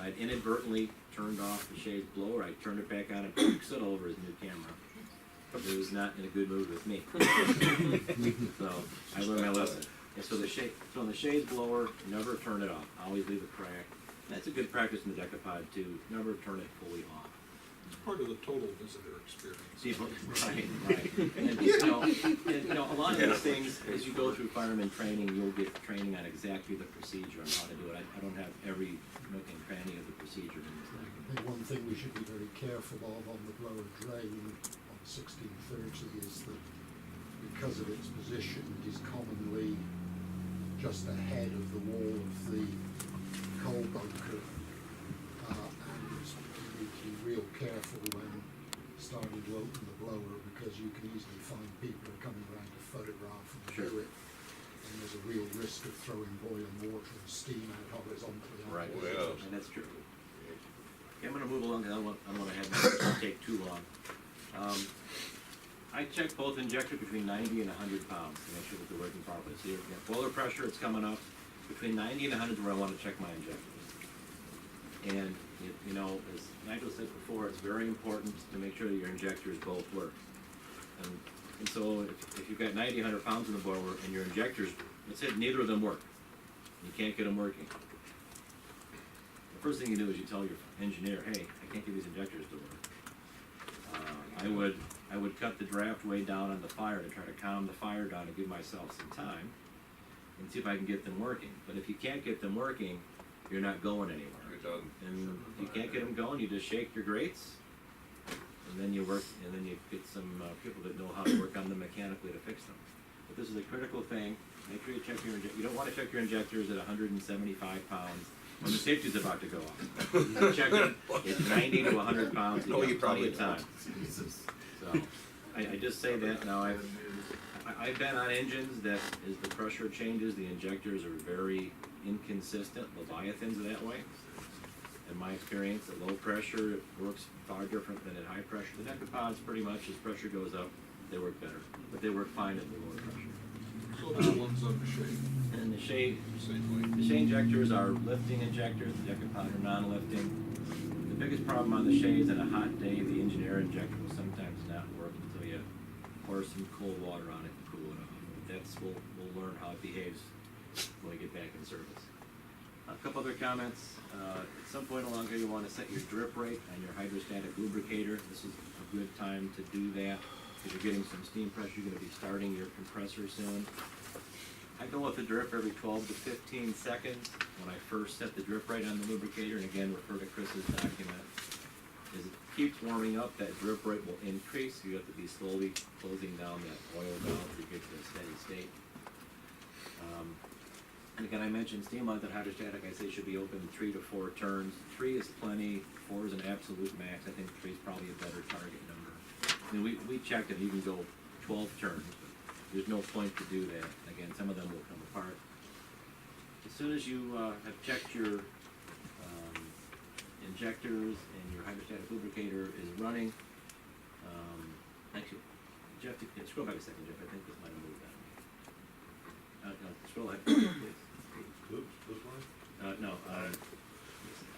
I'd inadvertently turned off the Shea's blower. I turned it back on and puked it over his new camera. He was not in a good mood with me. So I learned my lesson. And so on the Shea's blower, never turn it off. Always leave it cracked. That's a good practice in the decapod too. Never turn it fully off. It's part of the total visitor experience. Right. And a lot of these things, as you go through fireman training, you'll get training on exactly the procedure on how to do it. I don't have every nook and cranny of the procedure in this thing. I think one thing we should be very careful of on the blower drain on 1630 is that because of its position, it is commonly just ahead of the wall of the coal bunker, and you need to be real careful when starting to open the blower, because you can easily find people are coming around to photograph and Sure. do it. then there's a real risk of throwing boiling water and steam out horizontally. onto Right. the Well, engine. And that's true. Okay, I'm gonna move along, 'cause I don't wanna have this take too long. I check both injectors between 90 and 100 pounds to make sure that they're working properly. So you have boiler pressure, it's coming up, between 90 and 100 is where I wanna check my injectors. And, you know, as Nigel said before, it's very important to make sure that your injectors both work. And so if you've got 90, 100 pounds in the boiler and your injectors, let's say neither of them work, you can't get them working. The first thing you do is you tell your engineer, hey, I can't get these injectors to work. I would cut the draft way down on the fire to try to calm the fire down and give myself some time and see if I can get them working. But if you can't get them working, you're not going anywhere. You're done. And if you can't get them going, you just shake your grates, and then you get some people that know how to work on them mechanically to fix them. But this is a critical thing. Make sure you check your you don't want to check your injectors at 175 pounds when the safety's about to go off. Check them at 90 to 100 pounds. No, you got plenty of probably time. Jesus. So I just say that now. I've been on engines that as the pressure changes, the injectors are very inconsistent. Leviathans are that way. In my experience, at low pressure, it works far different than at high pressure. The decapods, pretty much, as pressure goes up, they work better. But they work fine at the lower pressure. So do the ones on the shade, And the Shea same way. The Shea injectors are lifting injectors, the decapod are non-lifting. The biggest problem on the Shea is on a hot day, the engineer injector will sometimes not work until you pour some cold water on it and cool it off. We'll learn how it behaves when we get back in service. A couple other comments. At some point along here, you want to set your drip rate on your hydrostatic lubricator. This is a good time to do that because you're getting some steam pressure. You're going to be starting your compressor soon. I go with the drip every 12 to 15 seconds when I first set the drip rate on the lubricator, and again, refer to Chris's document. As it keeps warming up, that drip rate will increase. You have to be slowly closing down that oil valve to get to a steady state. And again, I mentioned steam mounted hydrostatic, I say should be open 3 to 4 turns. 3 is plenty, 4 is an absolute max. I think 3 is probably a better target number. I mean, we checked it, you can go 12 turns, but there's no point to do that. Again, some of them will come apart. As soon as you have checked your injectors and your hydrostatic lubricator is running, actually, Jeff, scroll back a second, Jeff, I think this might have moved on. No, scroll ahead, please. Oops, this one? No, I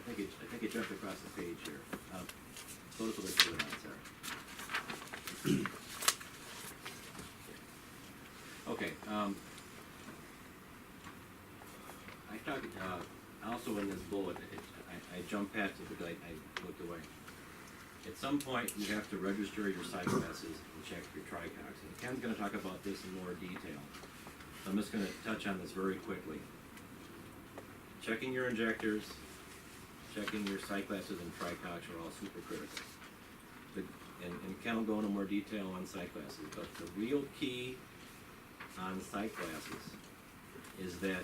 think it jumped across the page here. Go to the list of the sorry. Okay, I talked, also in this bullet, I jumped past it because I looked away. At some point, you have to register your cycle messes and check your tricox. And Ken's gonna talk about this in more detail. I'm just gonna touch on this very quickly. Checking your injectors, checking your sight glasses and tricox are all super critical. And Ken will go into more detail on sight glasses, but the real key on sight glasses is that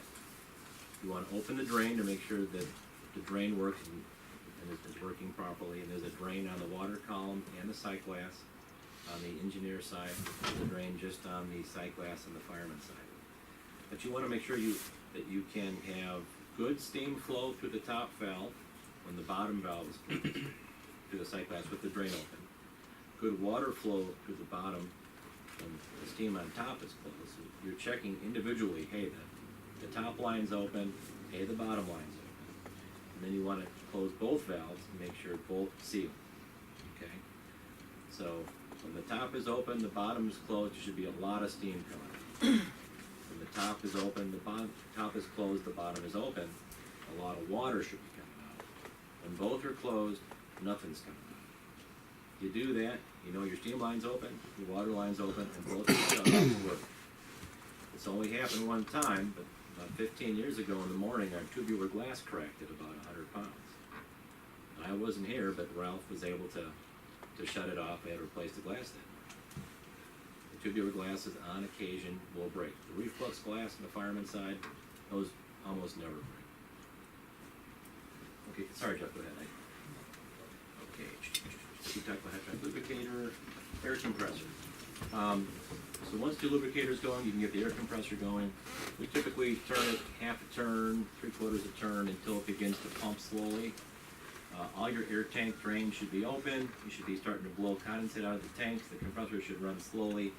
you want to open the drain to make sure that the drain works and is working properly. And there's a drain on the water column and the sight glass on the engineer side. There's a drain just on the sight glass on the fireman side. But you want to make sure that you can have good steam flow through the top valve when the bottom valve is closed, through the sight glass with the drain open. Good water flow through the bottom when the steam on top is closed. So you're checking individually, hey, the top line's open, hey, the bottom line's open. And then you want to close both valves and make sure both seal, okay? So when the top is open, the bottom is closed, there should be a lot of steam coming out. When the top is open, the top is closed, the bottom is open, a lot of water should be coming out. When both are closed, nothing's coming out. You do that, you know your steam line's open, your water line's open, and both valves work. It's only happened one time, but about 15 years ago in the morning, our tubular glass cracked at about 100 pounds. I wasn't here, but Ralph was able to shut it off. I had to replace the glass that morning. The tubular glasses, on occasion, will break. The reflux glass on the fireman's side, those almost never break. Okay, sorry, Jeff, go ahead. Okay, we talked about hydrostatic lubricator, air compressor. So once your lubricator's going, you can get the air compressor going. We typically turn it half a turn, 3/4 a turn until it begins to pump slowly. All your air tank drains should be open. You should be starting to blow condensate out of the tanks. The compressor should run slowly.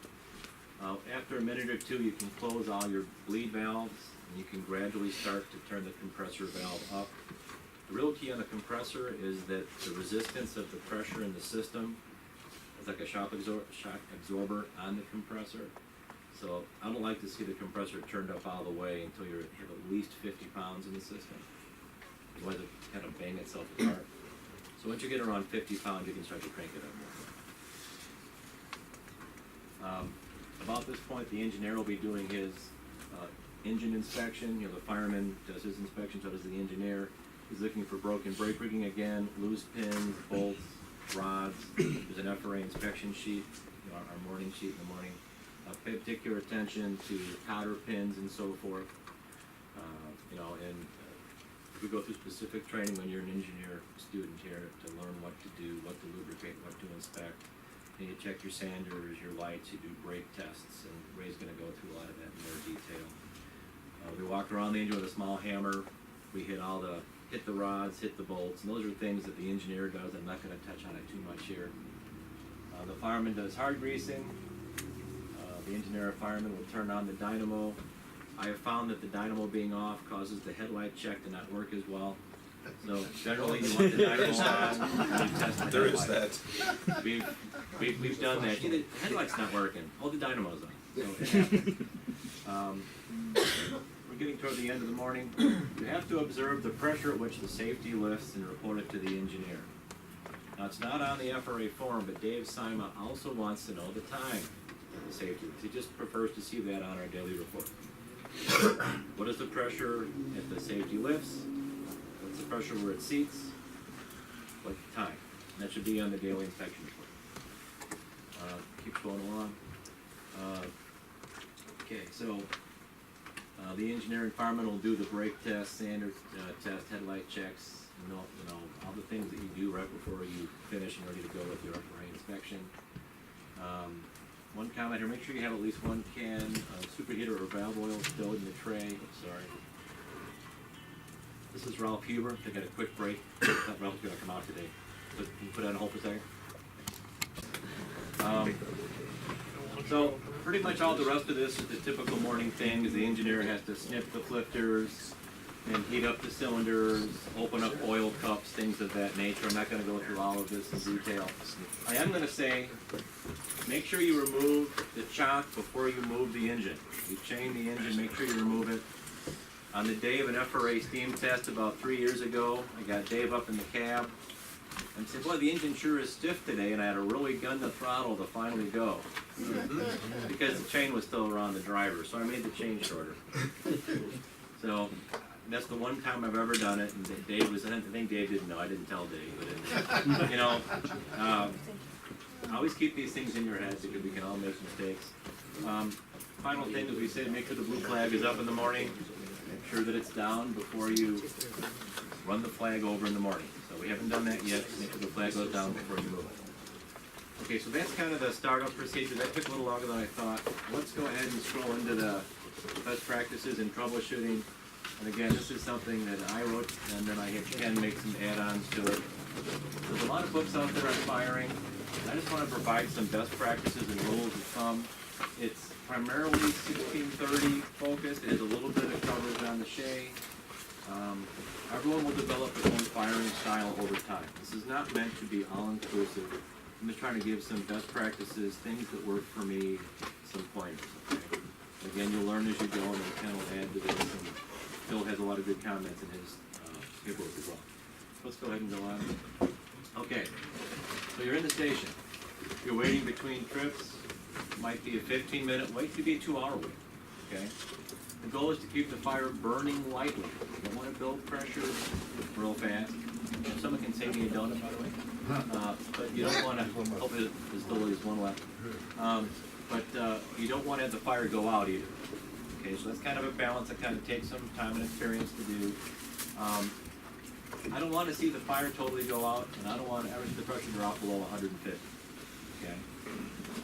After a minute or two, you can close all your bleed valves, and you can gradually start to turn the compressor valve up. The real key on the compressor is that the resistance of the pressure in the system is like a shock absorber on the compressor. So I don't like to see the compressor turned up all the way until you have at least 50 pounds in the system. Otherwise it kind of bang itself apart. So once you get around 50 pounds, you can start to crank it up more. About this point, the engineer will be doing his engine inspection. You know, the fireman does his inspection, so does the engineer. He's looking for broken brake rigging again, loose pins, bolts, rods. There's an FRA inspection sheet, you know, our morning sheet in the morning. Pay particular attention to cotter pins and so forth. You know, and we go through specific training when you're an engineer student here to learn what to do, what to lubricate, what to inspect. And you check your sanders, your lights, you do brake tests, and Ray's gonna go through a lot of that in more detail. We walk around the engine with a small hammer. We hit the rods, hit the bolts, and those are things that the engineer does. I'm not gonna touch on it too much here. The fireman does hard greasing. The engineer or fireman will turn on the dynamo. I have found that the dynamo being off causes the headlight check to not work as well. So generally you want the dynamo on and you test the There is headlight. that. We've done that. The headlight's not working. Oh, the dynamo's on. So it happens. We're getting toward the end of the morning. You have to observe the pressure at which the safety lifts and report it to the engineer. Now, it's not on the FRA form, but Dave Sima also wants to know the time of the safety lift. He just prefers to see that on our daily report. What is the pressure at the safety lifts? What's the pressure where it seats? What's the time? And that should be on the daily inspection report. Keep going along. Okay, so the engineer and fireman will do the brake test, sander test, headlight checks, you know, all the things that you do right before you finish and ready to go with your FRA inspection. One comment here, make sure you have at least one can of superheater or valve oil stowed in the tray. Sorry. This is Ralph Huber. They got a quick break. Ralph's gonna come out today. Can you put that on hold for a second? So pretty much all the rest of this is the typical morning things. The engineer has to snip the flifters and heat up the cylinders, open up oil cups, things of that nature. I'm not going to go through all of this in detail. I am going to say, make sure you remove the chock before you move the engine. You chain the engine, make sure you remove it. On the day of an FRA steam test about 3 years ago, I got Dave up in the cab and said, boy, the engine sure is stiff today, and I had to really gun the throttle to finally go. Because the chain was still around the driver, so I made the chain shorter. So that's the one time I've ever done it, and Dave was, I think Dave didn't know, I didn't tell Dave, but you know, always keep these things in your head because we can all make mistakes. Final thing is we say make sure the blue flag is up in the morning, make sure that it's down before you run the flag over in the morning. So we haven't done that yet, make sure the flag goes down before you move it. Okay, so that's kind of the startup procedure. That took a little longer than I thought. Let's go ahead and scroll into the best practices in troubleshooting. And again, this is something that I wrote, and then I had Ken make some add-ons to it. There's a lot of books out there on firing. I just want to provide some best practices and rules of thumb. It's primarily 1630 focused. It has a little bit of coverage on the Shea. Everyone will develop their own firing style over time. This is not meant to be all-inclusive. I'm just trying to give some best practices, things that work for me, some pointers. Okay? Again, you'll learn as you go, and then Ken will add to this. And Phil has a lot of good comments in his paperwork as well. Let's go ahead and go on. Okay, so you're in the station. You're waiting between trips. Might be a 15-minute wait, could be a 2-hour wait. Okay. The goal is to keep the fire burning lightly. You don't want to build pressure real fast. If someone can save me a donut, by the way. But you don't want to, hopefully there's still is one left. But you don't want to have the fire go out either. Okay, so that's kind of a balance that kind of takes some time and experience to do. I don't want to see the fire totally go out, and I don't want the pressure drop below 150. Okay,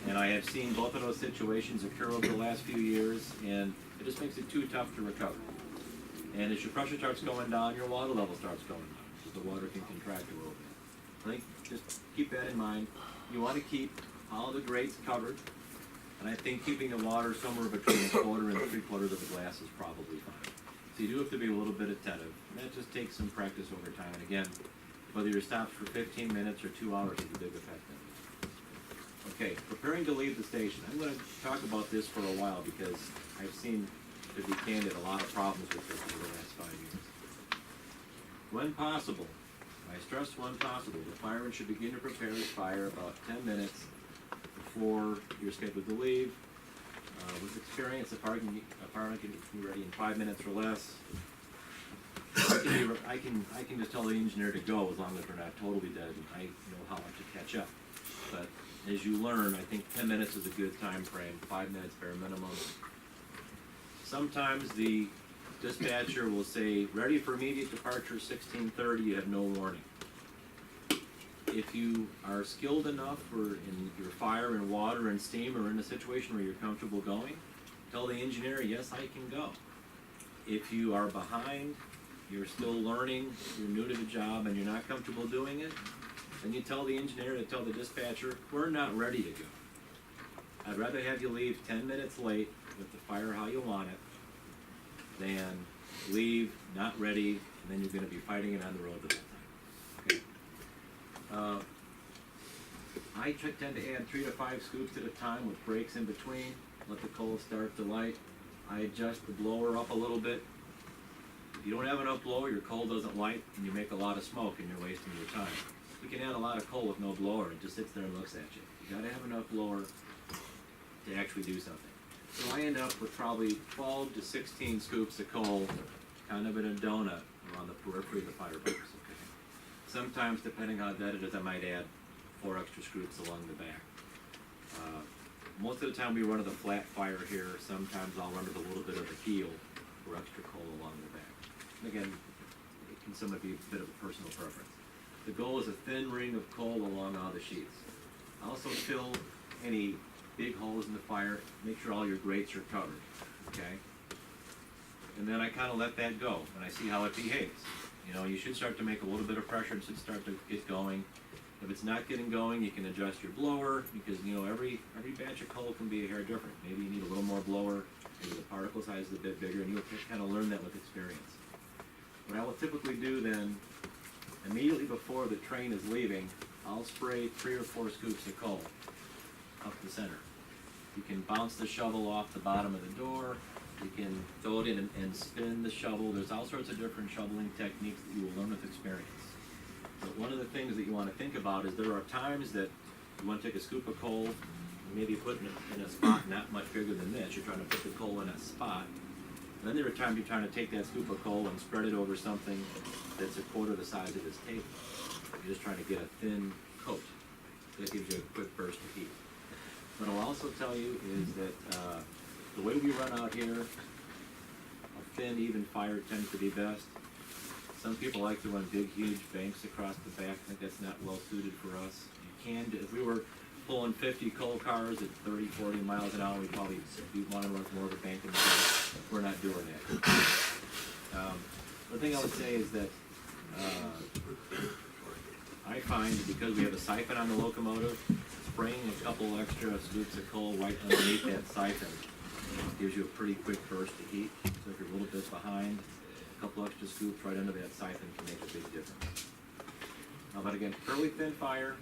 and And I have seen both of those situations occur over the last few years, and it just makes it too tough to recover. And as your pressure starts going down, your water level starts going down, so the water can contract a little bit. I think just keep that in mind. You want to keep all the grates covered, and I think keeping the water somewhere between a quarter and 3/4 of the glass is probably fine. So you do have to be a little bit attentive, and that just takes some practice over time. And again, whether you're stopped for 15 minutes or 2 hours is a big effect on it. Okay, preparing to leave the station. I'm going to talk about this for a while because I've seen, to be candid, a lot of problems with this over the last 5 years. When possible, I stress when possible, the fireman should begin to prepare his fire about 10 minutes before you're scheduled to leave. With experience, a fireman can be ready in 5 minutes or less. I can just tell the engineer to go as long as they're not totally dead, and I know how to catch up. But as you learn, I think 10 minutes is a good time frame, 5 minutes bare minimum. Sometimes the dispatcher will say, ready for immediate departure, 16:30, you have no warning. If you are skilled enough or in your fire and water and steam or in a situation where you're comfortable going, tell the engineer, yes, I can go. If you are behind, you're still learning, you're new to the job and you're not comfortable doing it, then you tell the engineer to tell the dispatcher, we're not ready to go. I'd rather have you leave 10 minutes late with the fire how you want it than leave not ready and then you're going to be fighting it on the road the whole time. Okay. I tend to add 3 to 5 scoops at a time with breaks in between. Let the coal start to light. I adjust the blower up a little bit. If you don't have enough blower, your coal doesn't light and you make a lot of smoke and you're wasting your time. You can add a lot of coal with no blower. It just sits there and looks at you. You gotta have enough blower to actually do something. So I end up with probably 12 to 16 scoops of coal, kind of in a donut around the periphery of the firebox. Okay. Sometimes, depending how dead it is, I might add 4 extra scoops along the back. Most of the time we run with a flat fire here. Sometimes I'll run with a little bit of a heel for extra coal along the back. And again, it can somewhat be a bit of a personal preference. The goal is a thin ring of coal along all the sheets. Also fill any big holes in the fire, make sure all your grates are covered, okay? And then I kind of let that go, and I see how it behaves. You know, you should start to make a little bit of pressure, it should start to get going. If it's not getting going, you can adjust your blower, because, you know, every batch of coal can be a hair different. Maybe you need a little more blower, maybe the particle size is a bit bigger, and you'll kind of learn that with experience. What I will typically do then, immediately before the train is leaving, I'll spray 3 or 4 scoops of coal up the center. You can bounce the shovel off the bottom of the door, you can throw it in and spin the shovel. There's all sorts of different shoveling techniques that you will learn with experience. But one of the things that you want to think about is there are times that you want to take a scoop of coal, maybe put it in a spot not much bigger than this. You're trying to put the coal in a spot. And then there are times you're trying to take that scoop of coal and spread it over something that's a quarter the size of this table. You're just trying to get a thin coat. That gives you a quick burst of heat. What I'll also tell you is that the way we run out here, a thin, even fire tends to be best. Some people like to run big, huge banks across the back. I think that's not well suited for us. You can do, if we were pulling 50 coal cars at 30, 40 miles an hour, we'd probably want to run more of a bank in the back. We're not doing that. The thing I would say is that I find that because we have a siphon on the locomotive, spraying a couple extra scoops of coal right underneath that siphon gives you a pretty quick burst of heat. So if you're a little bit behind, a couple extra scoops right under that siphon can make a big difference. But again, fairly thin fire.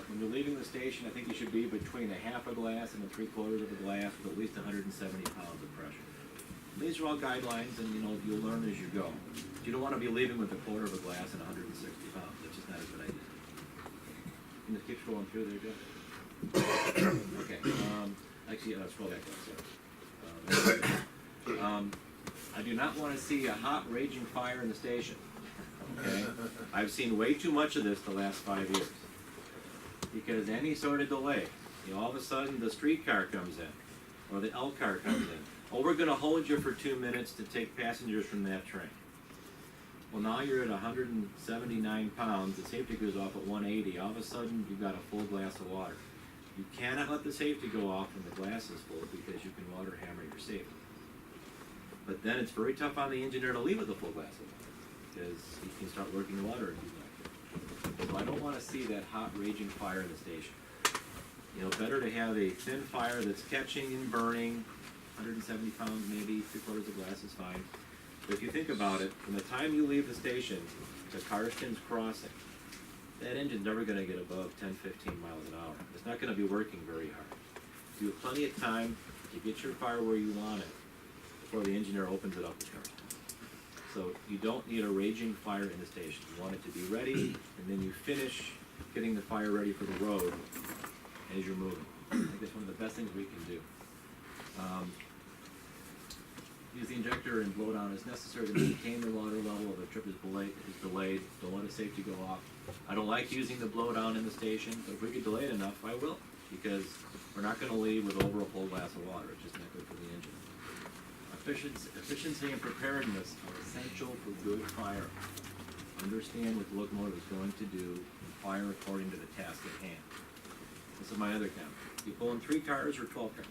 When you're leaving the station, I think you should be between a half a glass and a 3/4 of a glass with at least 170 pounds of pressure. These are all guidelines, and you know you'll learn as you go. You don't want to be leaving with a quarter of a glass and 160 pounds. That's just not a good idea. And it keeps going through there, Jeff. Okay. Actually, scroll back down. I do not want to see a hot, raging fire in the station. Okay. I've seen way too much of this the last 5 years. Because any sort of delay, you know, all of a sudden the streetcar comes in, or the L car comes in. Oh, we're going to hold you for 2 minutes to take passengers from that train. Well, now you're at 179 pounds. The safety goes off at 180. All of a sudden, you've got a full glass of water. You cannot let the safety go off when the glass is full because you can water hammer your safety. But then it's very tough on the engineer to leave with a full glass of water because he can start working the water if he's not careful. So I don't want to see that hot raging fire in the station. You know, better to have a thin fire that's catching and burning, 170 pounds maybe, 3/4 of glass is fine. But if you think about it, from the time you leave the station to Karsten's Crossing, that engine's never going to get above 10, 15 miles an hour. It's not going to be working very hard. You have plenty of time to get your fire where you want it before the engineer opens it up to Karsten. So you don't need a raging fire in the station. You want it to be ready, and then you finish getting the fire ready for the road as you're moving. I think that's one of the best things we can do. Use the injector and blow down as necessary to maintain the water level if a trip is delayed. Don't let a safety go off. I don't like using the blow down in the station, but if we get delayed enough, I will, because we're not going to leave with over a full glass of water. It's just not good for the engine. Efficiency and preparedness are essential for good fire. Understand what the locomotive is going to do and fire according to the task at hand. This is my other comment. You pulling 3 cars or 12 cars?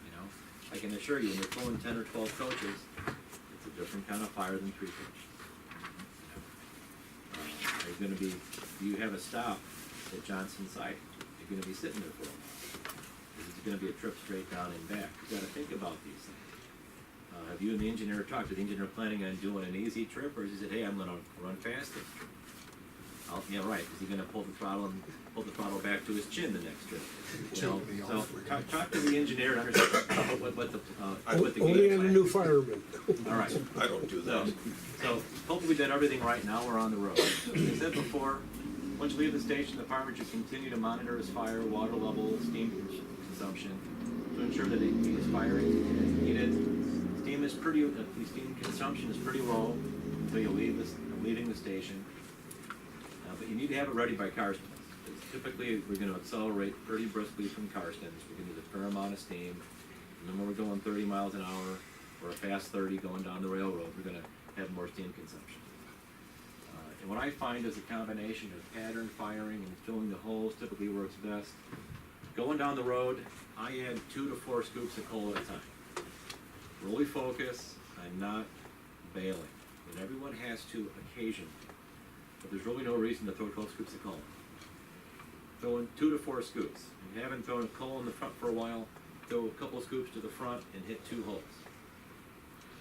You know, I can assure you, when you're pulling 10 or 12 coaches, it's a different kind of fire than 3 coaches. Are you going to be? Do you have a stop at Johnson site? You're going to be sitting there for a while. This is going to be a trip straight down and back. You've got to think about these things. Have you and the engineer talked? Is the engineer planning on doing an easy trip, or is he said, "Hey, I'm going to run fast this trip"? Yeah, right. Is he going to pull the throttle back to his chin the next trip? You know, so talk to the engineer and understand what the Only game on a plan. new fireman. All right. I don't do that. So hopefully we've done everything right. Now we're on the road. As I said before, once you leave the station, the fireman should continue to monitor his fire, water level, steam consumption to ensure that he is firing as needed. Steam consumption is pretty low until you leaving the station. But you need to have it ready by Karsten's. Typically, we're going to accelerate pretty briskly from Karsten's. We're going to use a fair amount of steam. And then when we're going 30 miles an hour or a fast 30 going down the railroad, we're going to have more steam consumption. And what I find is a combination of pattern firing and filling the holes typically works best. Going down the road, I add 2 to 4 scoops of coal at a time. Really focus. I'm not bailing. And everyone has to occasionally. But there's really no reason to throw 12 scoops of coal. Throw in 2 to 4 scoops. If you haven't thrown coal in the front for a while, throw a couple of scoops to the front and hit 2 holes.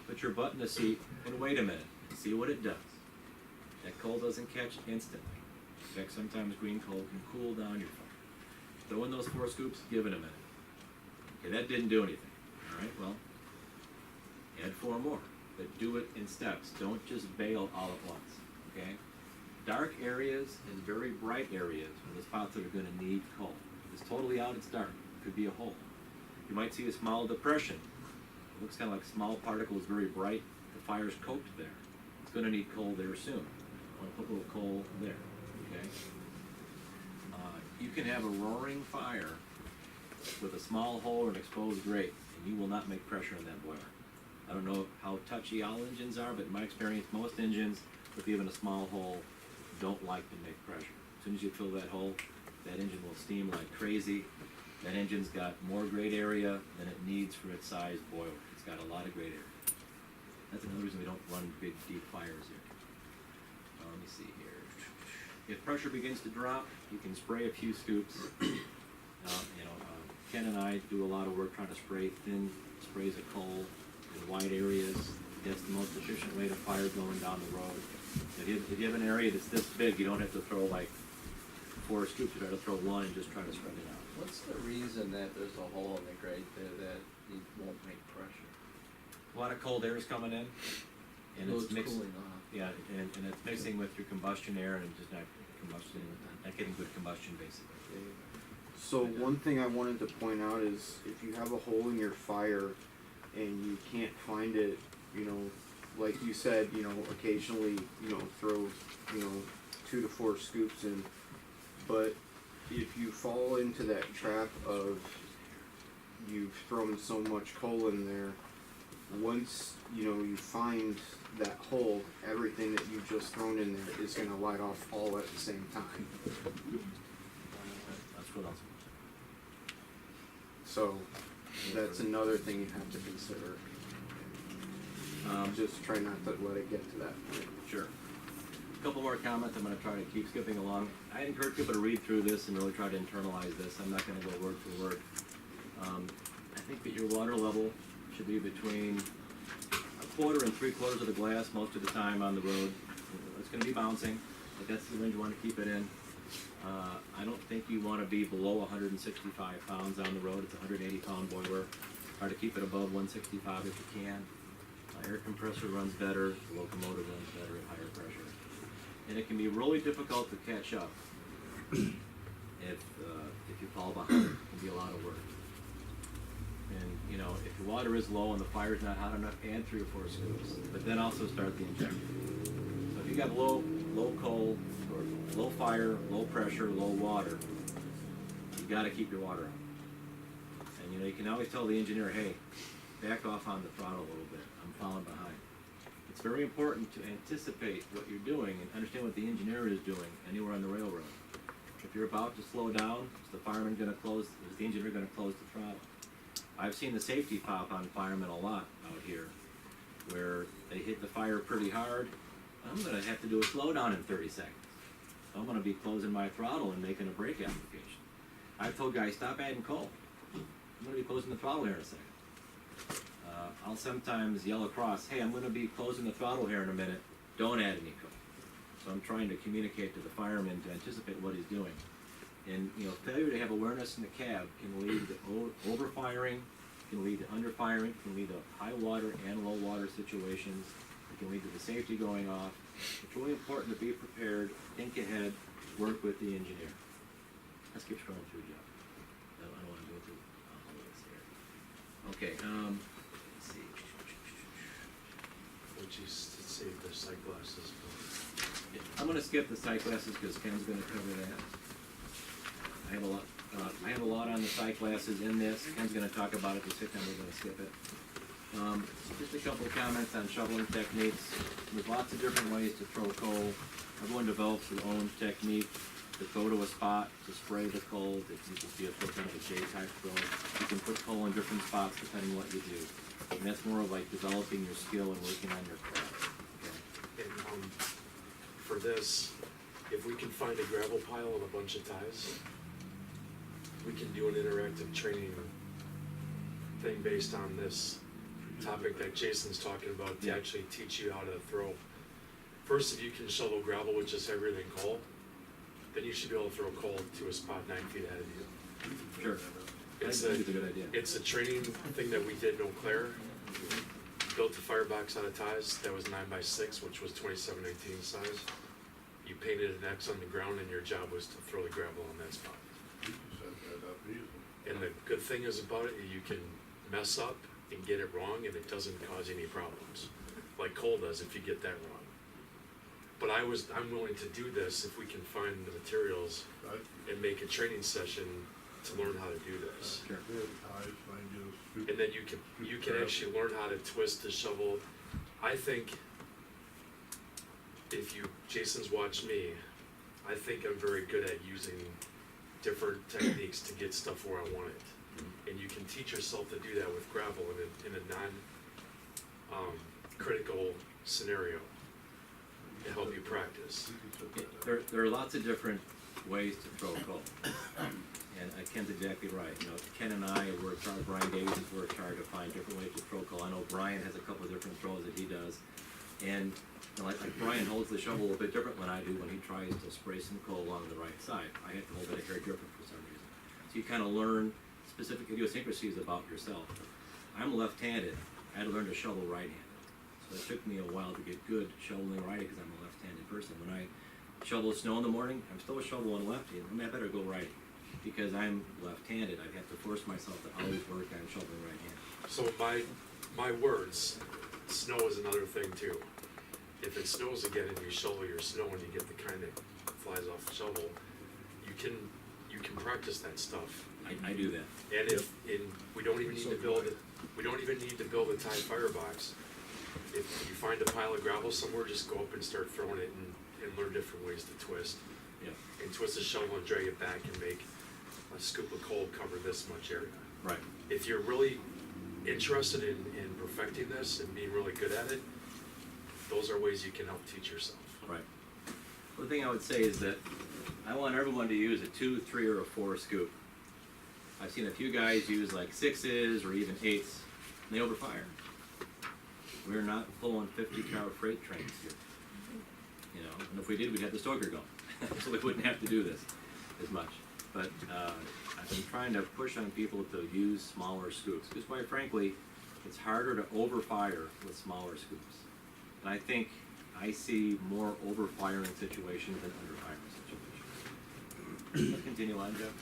Put your butt in the seat and wait a minute and see what it does. That coal doesn't catch instantly. In fact, sometimes green coal can cool down your fire. Throw in those 4 scoops, give it a minute. Okay, that didn't do anything. All right, well, add 4 more. But do it in steps. Don't just bail all at once, okay? Dark areas and very bright areas are the spots that are going to need coal. If it's totally out, it's dark. It could be a hole. You might see a small depression. It looks kind of like small particles, very bright. The fire's coked there. It's going to need coal there soon. I want to put a little coal there, okay? You can have a roaring fire with a small hole or an exposed grate, and you will not make pressure in that boiler. I don't know how touchy all engines are, but in my experience, most engines with even a small hole don't like to make pressure. As soon as you fill that hole, that engine will steam like crazy. That engine's got more grate area than it needs for its size boiler. It's got a lot of grate area. That's another reason we don't run big, deep fires here. Let me see here. If pressure begins to drop, you can spray a few scoops. Ken and I do a lot of work trying to spray thin sprays of coal in wide areas. That's the most efficient way to fire going down the road. If you have an area that's this big, you don't have to throw like 4 scoops. You try to throw 1 and just try to spread it out. What's the reason that there's a hole in the grate there that it won't make pressure? A lot of cold air is coming in, and So it's mixed. cooling off. Yeah, and it's mixing with your combustion air and just not getting good combustion basically. So one thing I wanted to point out is if you have a hole in your fire and you can't find it, like you said, occasionally, throw, 2 to 4 scoops in. But if you fall into that trap of you've thrown so much coal in there, once, you find that hole, everything that you've just thrown in there is going to light off all at the same time. That's what else. So that's another thing you have to consider. Just try not to let it get to that point. Sure. A couple more comments, I'm gonna try to keep skipping along. I encourage people to read through this and really try to internalize this, I'm not gonna go word for word. I think that your water level should be between a quarter and 3/4 of the glass most of the time on the road. It's gonna be bouncing, but that's the range you wanna keep it in. I don't think you wanna be below 165 pounds on the road, it's a 180-pound boiler. Try to keep it above 165 if you can. Air compressor runs better, the locomotive runs better at higher pressure. And it can be really difficult to catch up if you fall behind. It can be a lot of work. And you know, if your water is low and the fire's not hot enough, add 3 or 4 scoops. But then also start the injector. So if you got low coal, or low fire, low pressure, low water, you got to keep your water up. And you know, you can always tell the engineer, hey, back off on the throttle a little bit. I'm falling behind. It's very important to anticipate what you're doing and understand what the engineer is doing anywhere on the railroad. If you're about to slow down, is the fireman going to close? Is the engineer going to close the throttle? I've seen the safety pop on firemen a lot out here, where they hit the fire pretty hard. I'm going to have to do a slowdown in 30 seconds. So I'm going to be closing my throttle and making a brake application. I've told guys, stop adding coal. I'm going to be closing the throttle here in a second. I'll sometimes yell across, hey, I'm going to be closing the throttle here in a minute, don't add any coal. So I'm trying to communicate to the fireman to anticipate what he's doing. And you know, failure to have awareness in the cab can lead to overfiring, can lead to underfiring, can lead to high water and low water situations. It can lead to the safety going off. It's really important to be prepared, think ahead, work with the engineer. Let's keep scrolling through, Jeff. I don't want to go through all of this here. Okay, let's see. Would you save the sight glasses? I'm gonna skip the sight glasses because Ken's gonna cover that. I have a lot on the sight glasses in this. Ken's gonna talk about it, the sick time we're gonna skip it. Just a couple of comments on shoveling techniques. There's lots of different ways to throw coal. Everyone develops their own technique to go to a spot, to spray the coal. It can just be a kind of a J-type throw. You can put coal in different spots depending on what you do. And that's more of like developing your skill and working on your craft. Okay. And for this, if we can find a gravel pile and a bunch of ties, we can do an interactive training thing based on this topic that Jason's talking about to Yeah. actually teach you how to throw. First, if you can shovel gravel with just heavier than coal, then you should be able to throw coal to a spot 9 feet ahead of you. Sure. I It's think it's a good idea. It's a training thing that we did in Eau Claire. Built a firebox out of ties that was 9x6, which was 27/18 size. You painted an X on the ground and your job was to throw the gravel on that spot. And the good thing is about it, you can mess up and get it wrong and it doesn't cause any problems, like coal does if you get that wrong. But I'm willing to do this if we can find the materials and make a training session to learn how to do this. Sure. And then you can actually learn how to twist the shovel. I think Jason's watched me, I think I'm very good at using different techniques to get stuff where I want it. And you can teach yourself to do that with gravel in a critical scenario to help you practice. There are lots of different ways to throw coal. And Ken's exactly right. You know, Ken and I have worked hard, Brian Davies has worked hard to find different ways to throw coal. I know Brian has a couple of different throws that he does. And you know, like Brian holds the shovel a little bit different than I do when he tries to spray some coal along the right side. I have to hold it a hair different for some reason. So you kind of learn specific idiosyncrasies about yourself. I'm left-handed. I had to learn to shovel right-handed. So it took me a while to get good shoveling righty because I'm a left-handed person. When I shovel snow in the morning, I'm still a shovel on lefty. I mean, I better go righty because I'm left-handed. I have to force myself to always work on shoveling right-handed. So my words, snow is another thing too. If it snows again and you shovel your snow and you get the kind that flies off the shovel, you can practice that stuff. I do that. And we don't even need to build a tie firebox. If you find a pile of gravel somewhere, just go up and start throwing it and learn different ways to twist. Yeah. And twist the shovel and drag it back and make a scoop of coal cover this much area. Right. If you're really interested in perfecting this and being really good at it, those are ways you can help teach yourself. Right. The thing I would say is that I want everyone to use a 2, 3, or a 4 scoop. I've seen a few guys use like 6s or even 8s, and they overfire. We're not pulling 50-car freight trains here. You know, and if we did, we'd have the stoker going, so we wouldn't have to do this as much. But I've been trying to push on people to use smaller scoops, because quite frankly, it's harder to overfire with smaller scoops. And I think I see more overfiring situations than underfiring situations. Let's continue on, Jeff.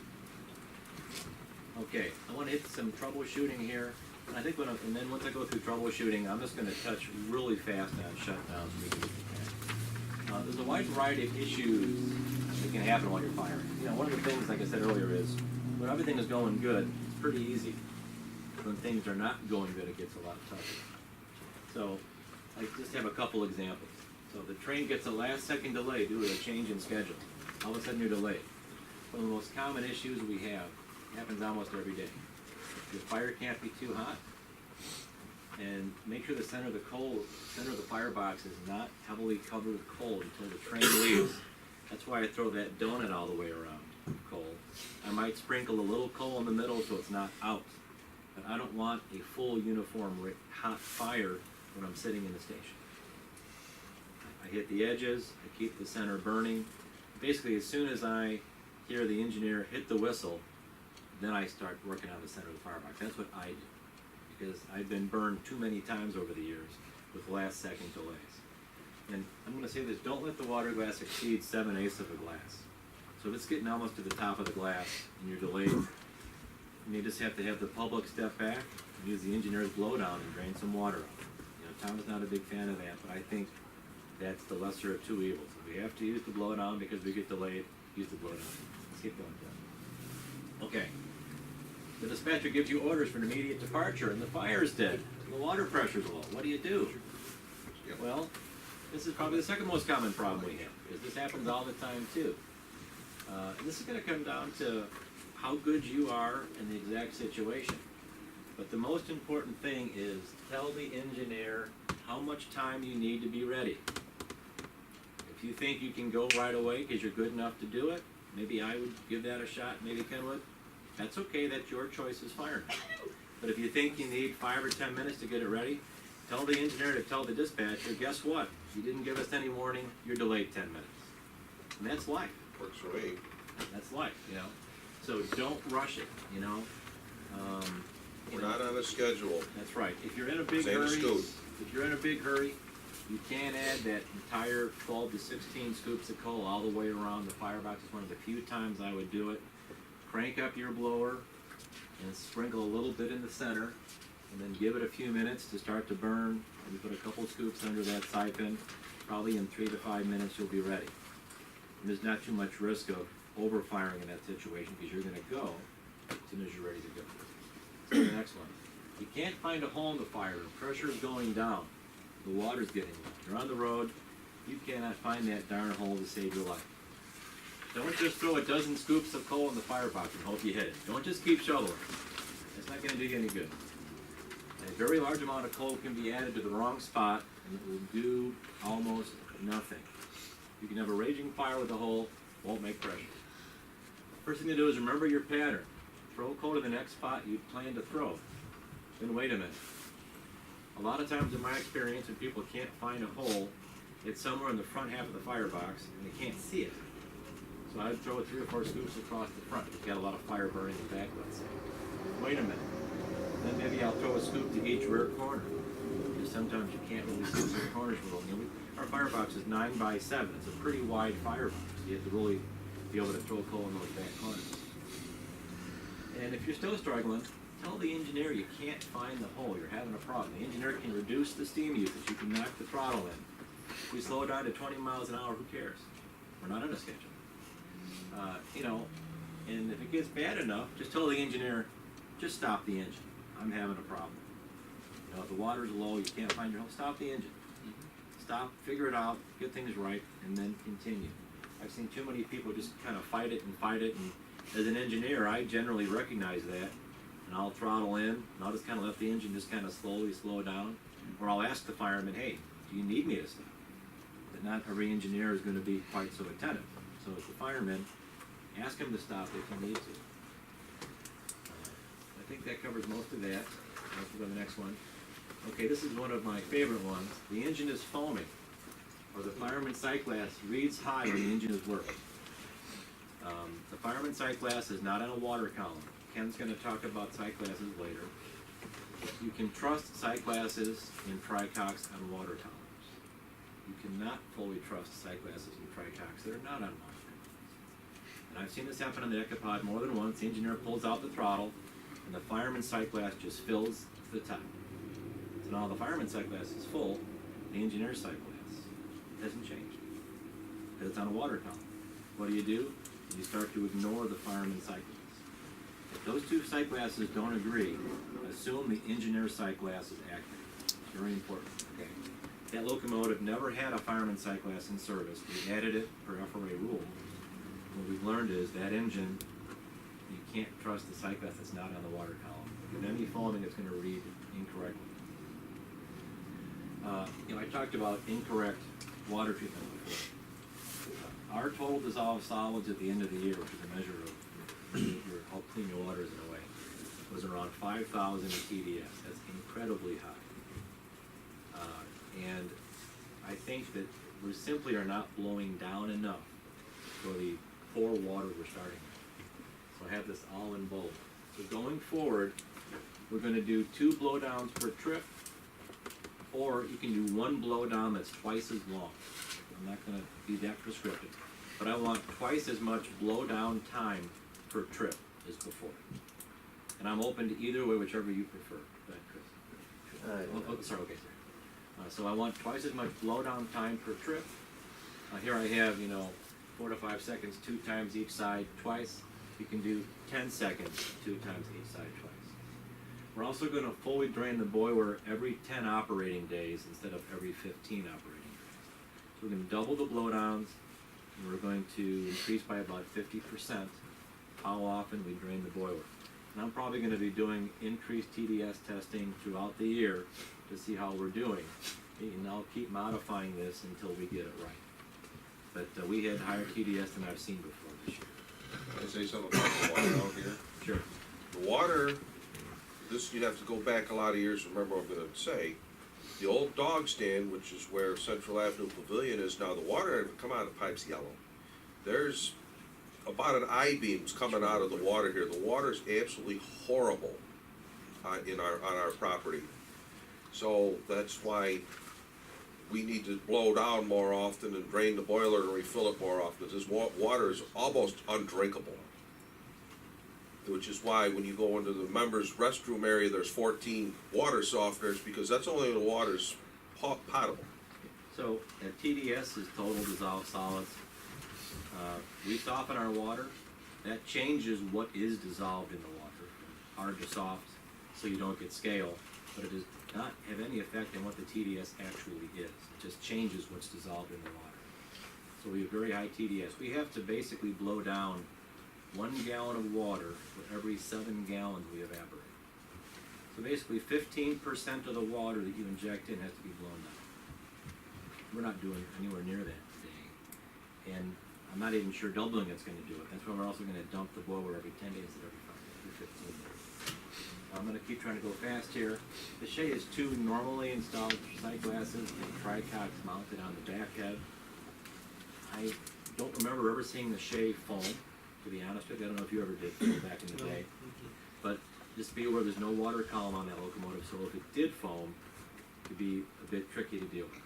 Okay, I want to hit some troubleshooting here. And I think and then once I go through troubleshooting, I'm just going to touch really fast on shutdowns. There's a wide variety of issues that can happen while you're firing. You know, one of the things, like I said earlier, is when everything is going good, it's pretty easy. When things are not going good, it gets a lot tougher. So I just have a couple examples. So the train gets a last-second delay due to a change in schedule. All of a sudden you're delayed. One of the most common issues we have happens almost every day. Your fire can't be too hot, and make sure the center of the firebox is not heavily covered with coal until the train leaves. That's why I throw that donut all the way around coal. I might sprinkle a little coal in the middle so it's not out, but I don't want a full uniform hot fire when I'm sitting in the station. I hit the edges, I keep the center burning. Basically, as soon as I hear the engineer hit the whistle, then I start working on the center of the firebox. That's what I do, because I've been burned too many times over the years with last-second delays. And I'm going to say this, don't let the water glass exceed 7/8 of a glass. So if it's getting almost to the top of the glass and you're delayed, you just have to have the public step back and use the engineer's blowdown and drain some water out. You know, Tom is not a big fan of that, but I think that's the lesser of two evils. If we have to use the blowdown because we get delayed, use the blowdown. Let's keep going, Jeff. Okay. The dispatcher gives you orders for an immediate departure and the fire's dead. The water pressure's low. What do you do? Well, this is probably the second most common problem we have, because this happens all the time too. And this is going to come down to how good you are in the exact situation. But the most important thing is tell the engineer how much time you need to be ready. If you think you can go right away because you're good enough to do it, maybe I would give that a shot, maybe Ken would. That's okay, that's your choice as fireman. But if you think you need 5 or 10 minutes to get it ready, tell the engineer to tell the dispatcher, guess what? You didn't give us any warning, you're delayed 10 minutes. And that's life. Works for me. That's life, you know. So don't rush it, you know. We're not on a schedule. That's right. If you're in a big Same hurry, scoop. you can add that entire 12 to 16 scoops of coal all the way around the firebox. It's one of the few times I would do it. Crank up your blower and sprinkle a little bit in the center, and then give it a few minutes to start to burn. And you put a couple scoops under that siphon. Probably in 3 to 5 minutes you'll be ready. And there's not too much risk of overfiring in that situation because you're going to go as soon as you're ready to go. So the next one. You can't find a hole in the fire. The pressure is going down. The water's getting low. You're on the road. You cannot find that darn hole to save your life. Don't just throw a dozen scoops of coal in the firebox and hope you hit it. Don't just keep shoveling. It's not going to do you any good. A very large amount of coal can be added to the wrong spot and it will do almost nothing. You can have a raging fire with a hole, won't make pressure. First thing to do is remember your pattern. Throw coal to the next spot you plan to throw. Then wait a minute. A lot of times in my experience, when people can't find a hole, it's somewhere in the front half of the firebox and they can't see it. So I'd throw 3 or 4 scoops across the front. You've got a lot of fire burning in the back, let's say. Wait a minute. Then maybe I'll throw a scoop to each rear corner. Because sometimes you can't really see the corners real well. Our firebox is 9 by 7. It's a pretty wide firebox. You have to really be able to throw coal in those back corners. And if you're still struggling, tell the engineer you can't find the hole. You're having a problem. The engineer can reduce the steam usage. You can knock the throttle in. If we slow down to 20 miles an hour, who cares? We're not on a schedule. You know, and if it gets bad enough, just tell the engineer, just stop the engine. I'm having a problem. You know, if the water's low, you can't find your hole, stop the engine. Stop, figure it out, get things right, and then continue. I've seen too many people just kind of fight it, and as an engineer, I generally recognize that. and I'll throttle in, and I'll just kinda let the engine just kinda slowly slow down, or I'll ask the fireman, hey, do you need me to stop? But not every engineer is gonna be quite so attentive. So as the fireman, ask him to stop if you need to. I think that covers most of that. Let's go to the next one. Okay, this is one of my favorite ones. The engine is foaming, or the fireman sight glass reads high when the engine is working. The fireman sight glass is not on a water column. Ken's gonna talk about sight glasses later. You can trust sight glasses in tricox on water columns. You cannot fully trust sight glasses in tricox that are not on water columns. And I've seen this happen on the Ecopod more than once. The engineer pulls out the throttle, and the fireman's sight glass just fills to the top. So now the fireman's sight glass is full, the engineer's sight glass hasn't changed, because it's on a water column. What do? You start to ignore the fireman's sight glass. If those two sight glasses don't agree, assume the engineer's sight glass is accurate. Very important, okay? That locomotive never had a fireman's sight glass in service. We added it per FRA rule. What we've learned is that engine, you can't trust the sight glass that's not on the water column. With any foaming, it's gonna read incorrectly. I talked about incorrect water treatment before. Our total dissolved solids at the end of the year, which is a measure of how clean your water is in a way, was around 5,000 TDS. That's incredibly high. And I think that we simply are not blowing down enough for the poor water we're starting with. So I have this all in bold. So going forward, we're going to do 2 blowdowns per trip, or you can do 1 blowdown that's twice as long. I'm not going to be that prescriptive, but I want twice as much blowdown time per trip as before. And I'm open to either way, whichever you prefer. Go ahead, Chris. Sorry, okay, sorry. So I want twice as much blowdown time per trip. Here I have, 4 to 5 seconds, 2 times each side, twice. You can do 10 seconds, 2 times each side, twice. We're also going to fully drain the boiler every 10 operating days instead of every 15 operating days. So we're going to double the blowdowns, and we're going to increase by about 50% how often we drain the boiler. And I'm probably going to be doing increased TDS testing throughout the year to see how we're doing. And I'll keep modifying this until we get it right. But we had higher TDS than I've seen before this year. Can I say something about the water out here? Sure. The water, this, you'd have to go back a lot of years to remember what I'm gonna say. The old dog stand, which is where Central Avenue Pavilion is now, the water had come out of the pipes yellow. There's about an I-beams coming out of the water here. The water's absolutely horrible on our property. So that's why we need to blow down more often and drain the boiler and refill it more often. This water is almost undrinkable. Which is why when you go into the members' restroom area, there's 14 water softeners, because that's only when the water's potable. So TDS is total dissolved solids. We soften our water. That changes what is dissolved in the water, from hard to soft, so you don't get scale. But it does not have any effect on what the TDS actually is. It just changes what's dissolved in the water. So we have very high TDS. We have to basically blow down 1 gallon of water for every 7 gallons we evaporate. So basically 15% of the water that you inject in has to be blown down. We're not doing anywhere near that today. And I'm not even sure doubling it's going to do it. That's why we're also going to dump the boiler every 10 days and every 15 days. I'm going to keep trying to go fast here. The Shea is 2 normally installed sight glasses and tricox mounted on the back head. I don't remember ever seeing the Shea foam, to be honest with you. I don't know if you ever did foam back in the day. But just be aware there's no water column on that locomotive, so if it did foam, it could be a bit tricky to deal with.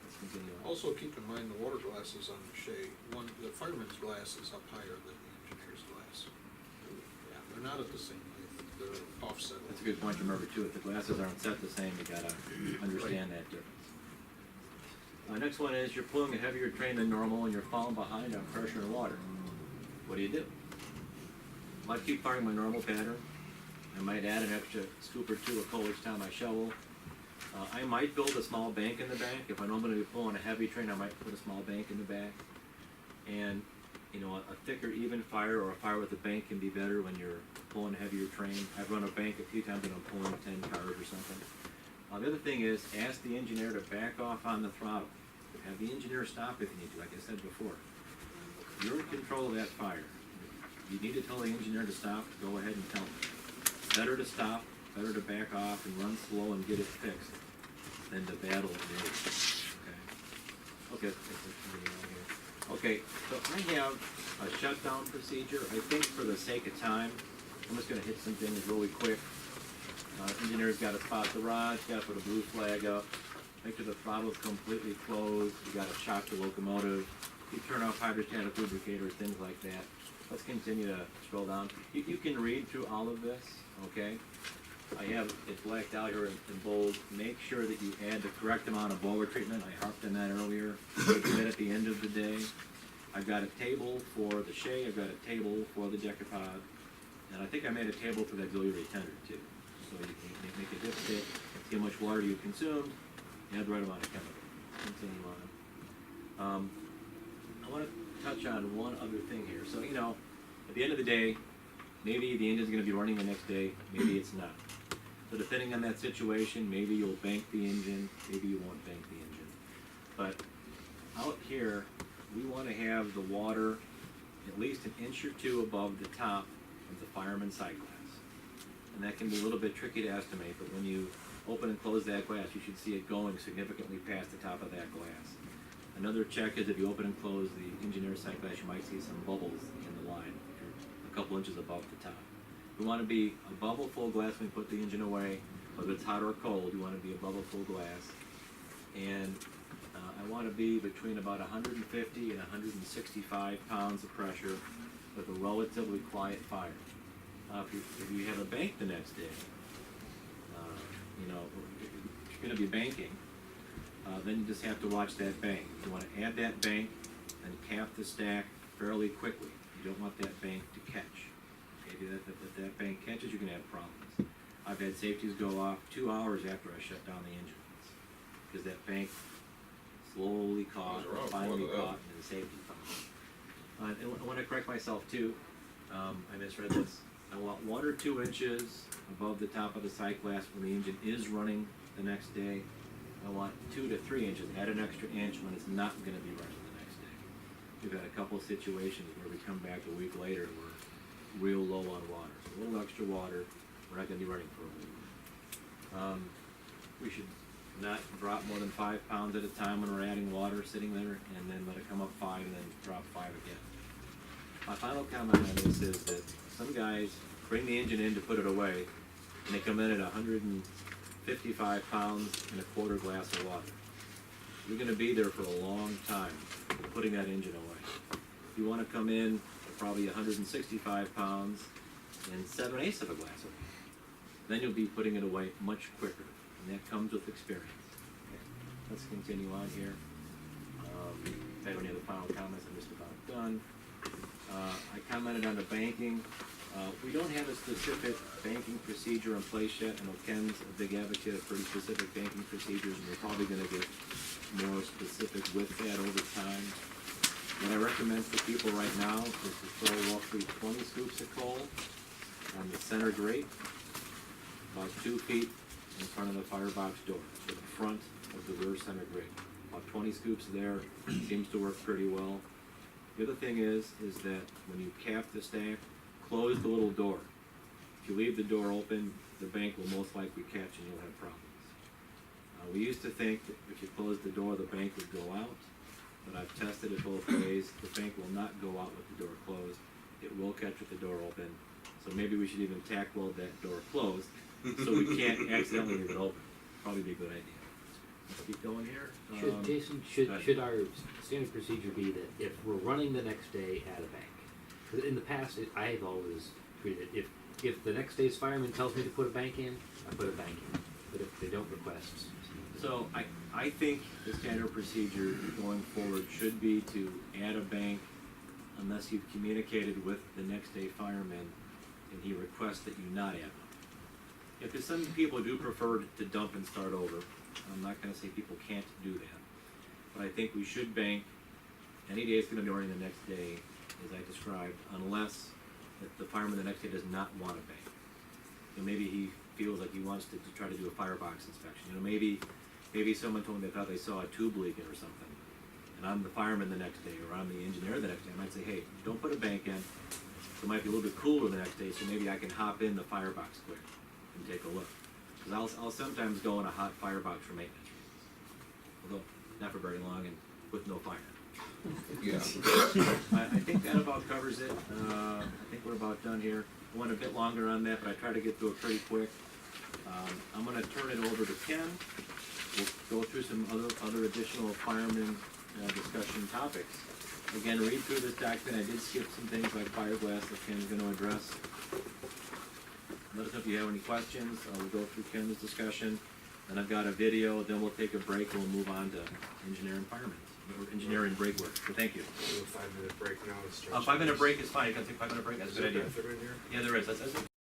Let's continue on. Also, keep in mind the water glasses on the Shea, the fireman's glass is up higher than the engineer's glass. Yeah, they're not at the same height, they're offset. That's a good point to remember too. If the glasses aren't set the same, you gotta understand that difference. Next one is you're pulling a heavier train than normal and you're falling behind on pressure and water. What do? Well, I keep firing my normal pattern. I might add an extra scoop or 2 of coal each time I shovel. I might build a small bank in the back. If I know I'm going to be pulling a heavy train, I might put a small bank in the back. And you know, a thicker, even fire or a fire with a bank can be better when you're pulling heavier train. I've run a bank a few times when I'm pulling 10 cars or something. The other thing is, ask the engineer to back off on the throttle. Have the engineer stop if you need to, like I said before. You're in control of that fire. You need to tell the engineer to stop, go ahead and tell him. Better to stop, better to back off and run slow and get it fixed than to battle it later. Okay. Okay, so I have a shutdown procedure. I think for the sake of time, I'm just gonna hit some things really quick. Engineer's gotta spot the rods, gotta put a blue flag up, make sure the throttle's completely closed, you gotta shock the locomotive, you turn off hydrostatic lubricators, things like that. Let's continue to scroll down. You can read through all of this, okay? I have it blacked out here in bold. Make sure that you add the correct amount of boiler treatment. I harped on that earlier. Do that at the end of the day. I've got a table for the Shea, I've got a table for the Decapod, and I think I made a table for the auxiliary tender too. So you can make a dipstick, see how much water you consumed, add the right amount of chemical. Continue on. I want to touch on one other thing here. So, you know, at the end of the day, maybe the engine's going to be running the next day, maybe it's not. So depending on that situation, maybe you'll bank the engine, maybe you won't bank the engine. But out here, we want to have the water at least an inch or two above the top of the fireman's sight glass. And that can be a little bit tricky to estimate, but when you open and close that glass, you should see it going significantly past the top of that glass. Another check is if you open and close the engineer's sight glass, you might see some bubbles in the line, if you're a couple inches above the top. We want to be above a full glass when we put the engine away, whether it's hot or cold, you want to be above a full glass. And I want to be between about 150 and 165 pounds of pressure with a relatively quiet fire. If you have a bank the next day, you know, if you're going to be banking, then you just have to watch that bank. You want to add that bank and cap the stack fairly quickly. You don't want that bank to catch. Okay, if that bank catches, you're going to have problems. I've had safeties go off 2 hours after I shut down the engine because that bank slowly caught, and finally caught, and the safety found. And I want to correct myself too. I misread this. I want 1 or 2 inches above the top of the sight glass when the engine is running the next day. I want 2 to 3 inches. Add an extra inch when it's not going to be running the next day. We've had a couple of situations where we come back a week later and we're real low on water. So a little extra water, we're not going to be running for a week. We should not drop more than 5 pounds at a time when we're adding water, sitting there, and then let it come up 5 and then drop 5 again. My final comment on this is that some guys bring the engine in to put it away, and they come in at 155 pounds and a quarter glass of water. You're going to be there for a long time putting that engine away. You want to come in at probably 165 pounds and 7/8 of a glass of water. Then you'll be putting it away much quicker, and that comes with experience. Okay. Let's continue on here. If I have any other final comments, I'm just about done. I commented on the banking. We don't have a specific banking procedure in place yet. I know Ken's a big advocate of pretty specific banking procedures, and we're probably going to get more specific with that over time. What I recommend for people right now is to throw roughly 20 scoops of coal on the center grate, about 2 feet in front of the firebox door, to the front of the rear center grate. About 20 scoops there seems to work pretty well. The other thing is that when you cap the stack, close the little door. If you leave the door open, the bank will most likely catch and you'll have problems. We used to think that if you close the door, the bank would go out, but I've tested it both ways. The bank will not go out with the door closed. It will catch with the door open. So maybe we should even tack weld that door closed so we can't accidentally leave it open. Probably be a good idea. Let's keep going here. Jason, should our standard procedure be that if we're running the next day at a bank? 'Cause in the past, I have always treated it, if the next day's fireman tells me to put a bank in, I put a bank in. But if they don't request. So I think the standard procedure going forward should be to add a bank unless you've communicated with the next day fireman and he requests that you not add one. If some people do prefer to dump and start over, I'm not going to say people can't do that, but I think we should bank any day it's going to be running the next day as I described, unless the fireman the next day does not want a bank. And maybe he feels like he wants to try to do a firebox inspection. You know, maybe someone told me they thought they saw a tube leaking or something. And I'm the fireman the next day, or I'm the engineer the next day. I might say, hey, don't put a bank in. It might be a little bit cooler the next day, so maybe I can hop in the firebox quick and take a look. Because I'll sometimes go in a hot firebox for maintenance reasons. Although, not for very long and with no fire. Yeah. I think that about covers it. I think we're about done here. I went a bit longer on that, but I tried to get through it pretty quick. I'm gonna turn it over to Ken. We'll go through some other additional fireman discussion topics. Again, read through this document. I did skip some things like fiberglass that Ken's gonna address. Let us know if you have any questions. We'll go through Ken's discussion. Then I've got a video, then we'll take a break and we'll move on to engineering firemen, or engineering break work. So thank you. Do a 5-minute break now and stretch. A 5-minute break is fine. You can take a 5-minute break. That's a Is good there a idea. bathroom in here? Yeah, there is. That's